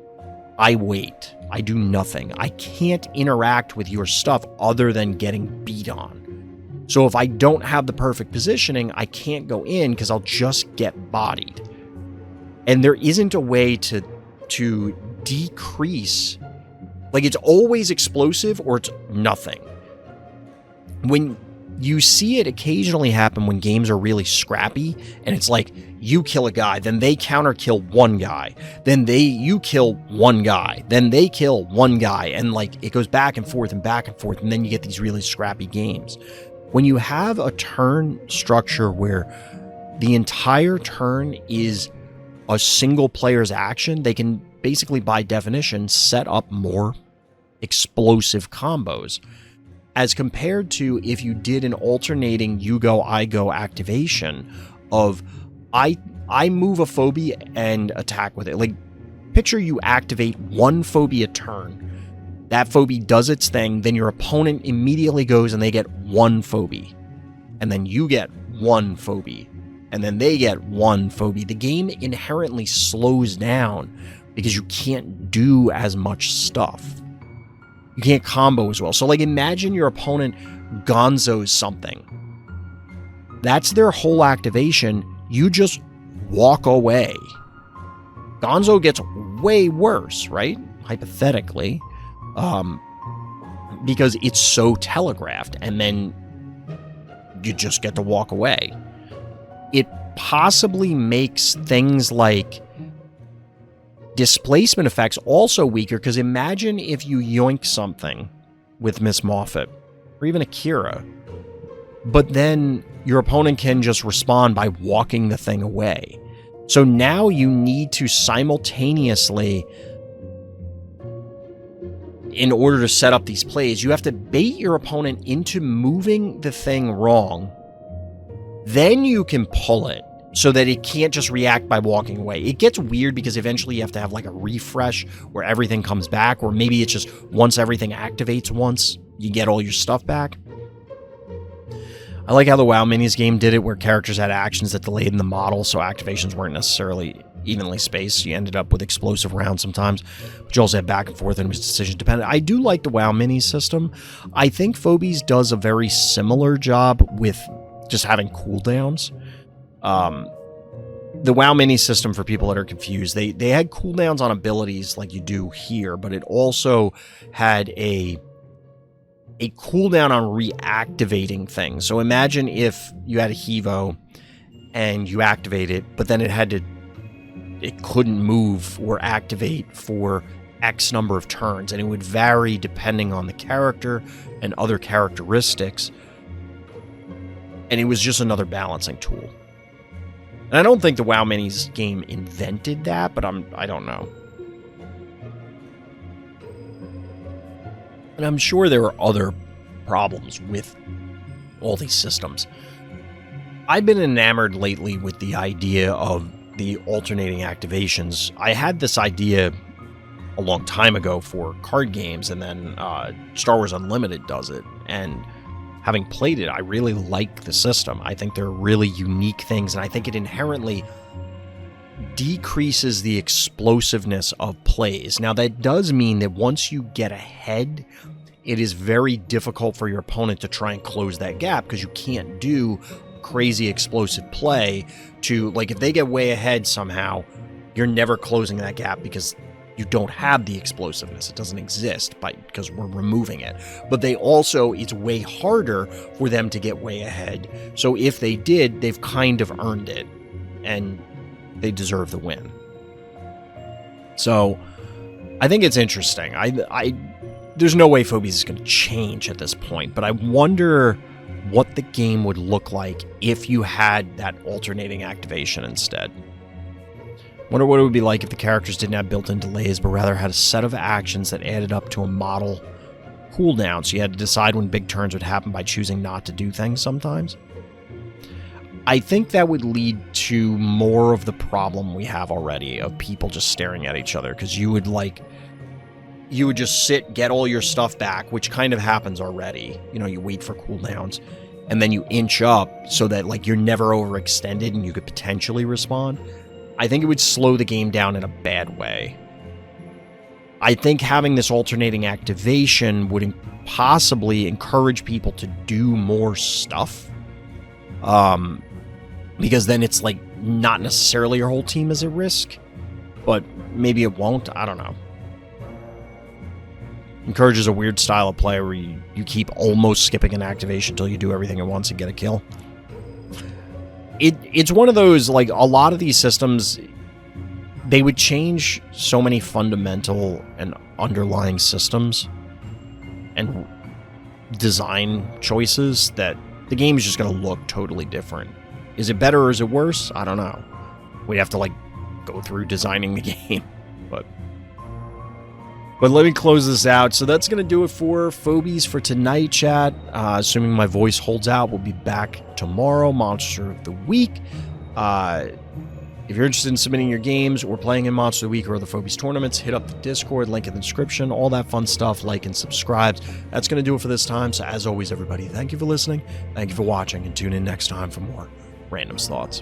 I wait. I do nothing. I can't interact with your stuff other than getting beat on. So if I don't have the perfect positioning, I can't go in because I'll just get bodied. And there isn't a way to decrease. Like, it's always explosive or it's nothing. When you see it occasionally happen when games are really scrappy, and it's like, you kill a guy, then they counter kill one guy, then you kill one guy, then they kill one guy, and like it goes back and forth, and then you get these really scrappy games. When you have a turn structure where the entire turn is a single player's action, they can basically, by definition, set up more explosive combos. As compared to if you did an alternating you go, I go activation of I move a phobia and attack with it. Like, picture you activate one phobia turn. That phobia does its thing, then your opponent immediately goes and they get one phobia. And then you get one phobia. And then they get one phobia. The game inherently slows down because you can't do as much stuff. You can't combo as well. So, like, imagine your opponent gonzos something. That's their whole activation. You just walk away. Gonzo gets way worse, right? Hypothetically. Because it's so telegraphed, and then you just get to walk away. It possibly makes things like displacement effects also weaker, because imagine if you yoink something with Miss Moffat, or even Akira, but then your opponent can just respond by walking the thing away. So now you need to simultaneously, in order to set up these plays, you have to bait your opponent into moving the thing wrong. Then you can pull it so that it can't just react by walking away. It gets weird because eventually you have to have like a refresh where everything comes back, or maybe it's just once everything activates once, you get all your stuff back. I like how the WoW Minis game did it, where characters had actions that delayed in the model, so activations weren't necessarily evenly spaced. You ended up with explosive rounds sometimes, but you also had back and forth, and it was decision dependent. I do like the WoW Minis system. I think Phobies does a very similar job with just having cooldowns. The WoW Mini system, for people that are confused, they had cooldowns on abilities like you do here, but it also had a cooldown on reactivating things. So imagine if you had a Hevo and you activate it, but then it couldn't move or activate for X number of turns, and it would vary depending on the character and other characteristics. And it was just another balancing tool. And I don't think the WoW Minis game invented that, but I don't know. And I'm sure there are other problems with all these systems. I've been enamored lately with the idea of the alternating activations. I had this idea a long time ago for card games, and then Star Wars Unlimited does it. And having played it, I really like the system. I think they're really unique things, and I think it inherently decreases the explosiveness of plays. Now, that does mean that once you get ahead, it is very difficult for your opponent to try and close that gap, because you can't do crazy explosive play to, like, if they get way ahead somehow, you're never closing that gap because you don't have the explosiveness. It doesn't exist because we're removing it. But they also, it's way harder for them to get way ahead. So if they did, they've kind of earned it, and they deserve the win. So I think it's interesting. There's no way Phobies is going to change at this point, but I wonder what the game would look like if you had that alternating activation instead. Wonder what it would be like if the characters didn't have built-in delays, but rather had a set of actions that added up to a model cooldown, so you had to decide when big turns would happen by choosing not to do things sometimes. I think that would lead to more of the problem we have already of people just staring at each other, because you would just sit, get all your stuff back, which kind of happens already. You know, you wait for cooldowns, and then you inch up so that, like, you're never overextended and you could potentially respond. I think it would slow the game down in a bad way. I think having this alternating activation would possibly encourage people to do more stuff. Because then it's, like, not necessarily your whole team is at risk, but maybe it won't. I don't know. Encourages a weird style of play where you keep almost skipping an activation until you do everything at once and get a kill. It's one of those, like, a lot of these systems, they would change so many fundamental and underlying systems and design choices that the game is just going to look totally different. Is it better or is it worse? I don't know. We'd have to, like, go through designing the game. But let me close this out. So that's going to do it for Phobies for tonight, chat. Assuming my voice holds out, we'll be back tomorrow, Monster of the Week. If you're interested in submitting your games or playing in Monster of the Week or the Phobies tournaments, hit up the Discord, link in the description, all that fun stuff, like and subscribe. That's going to do it for this time. So as always, everybody, thank you for listening, thank you for watching, and tune in next time for more Random's Thoughts.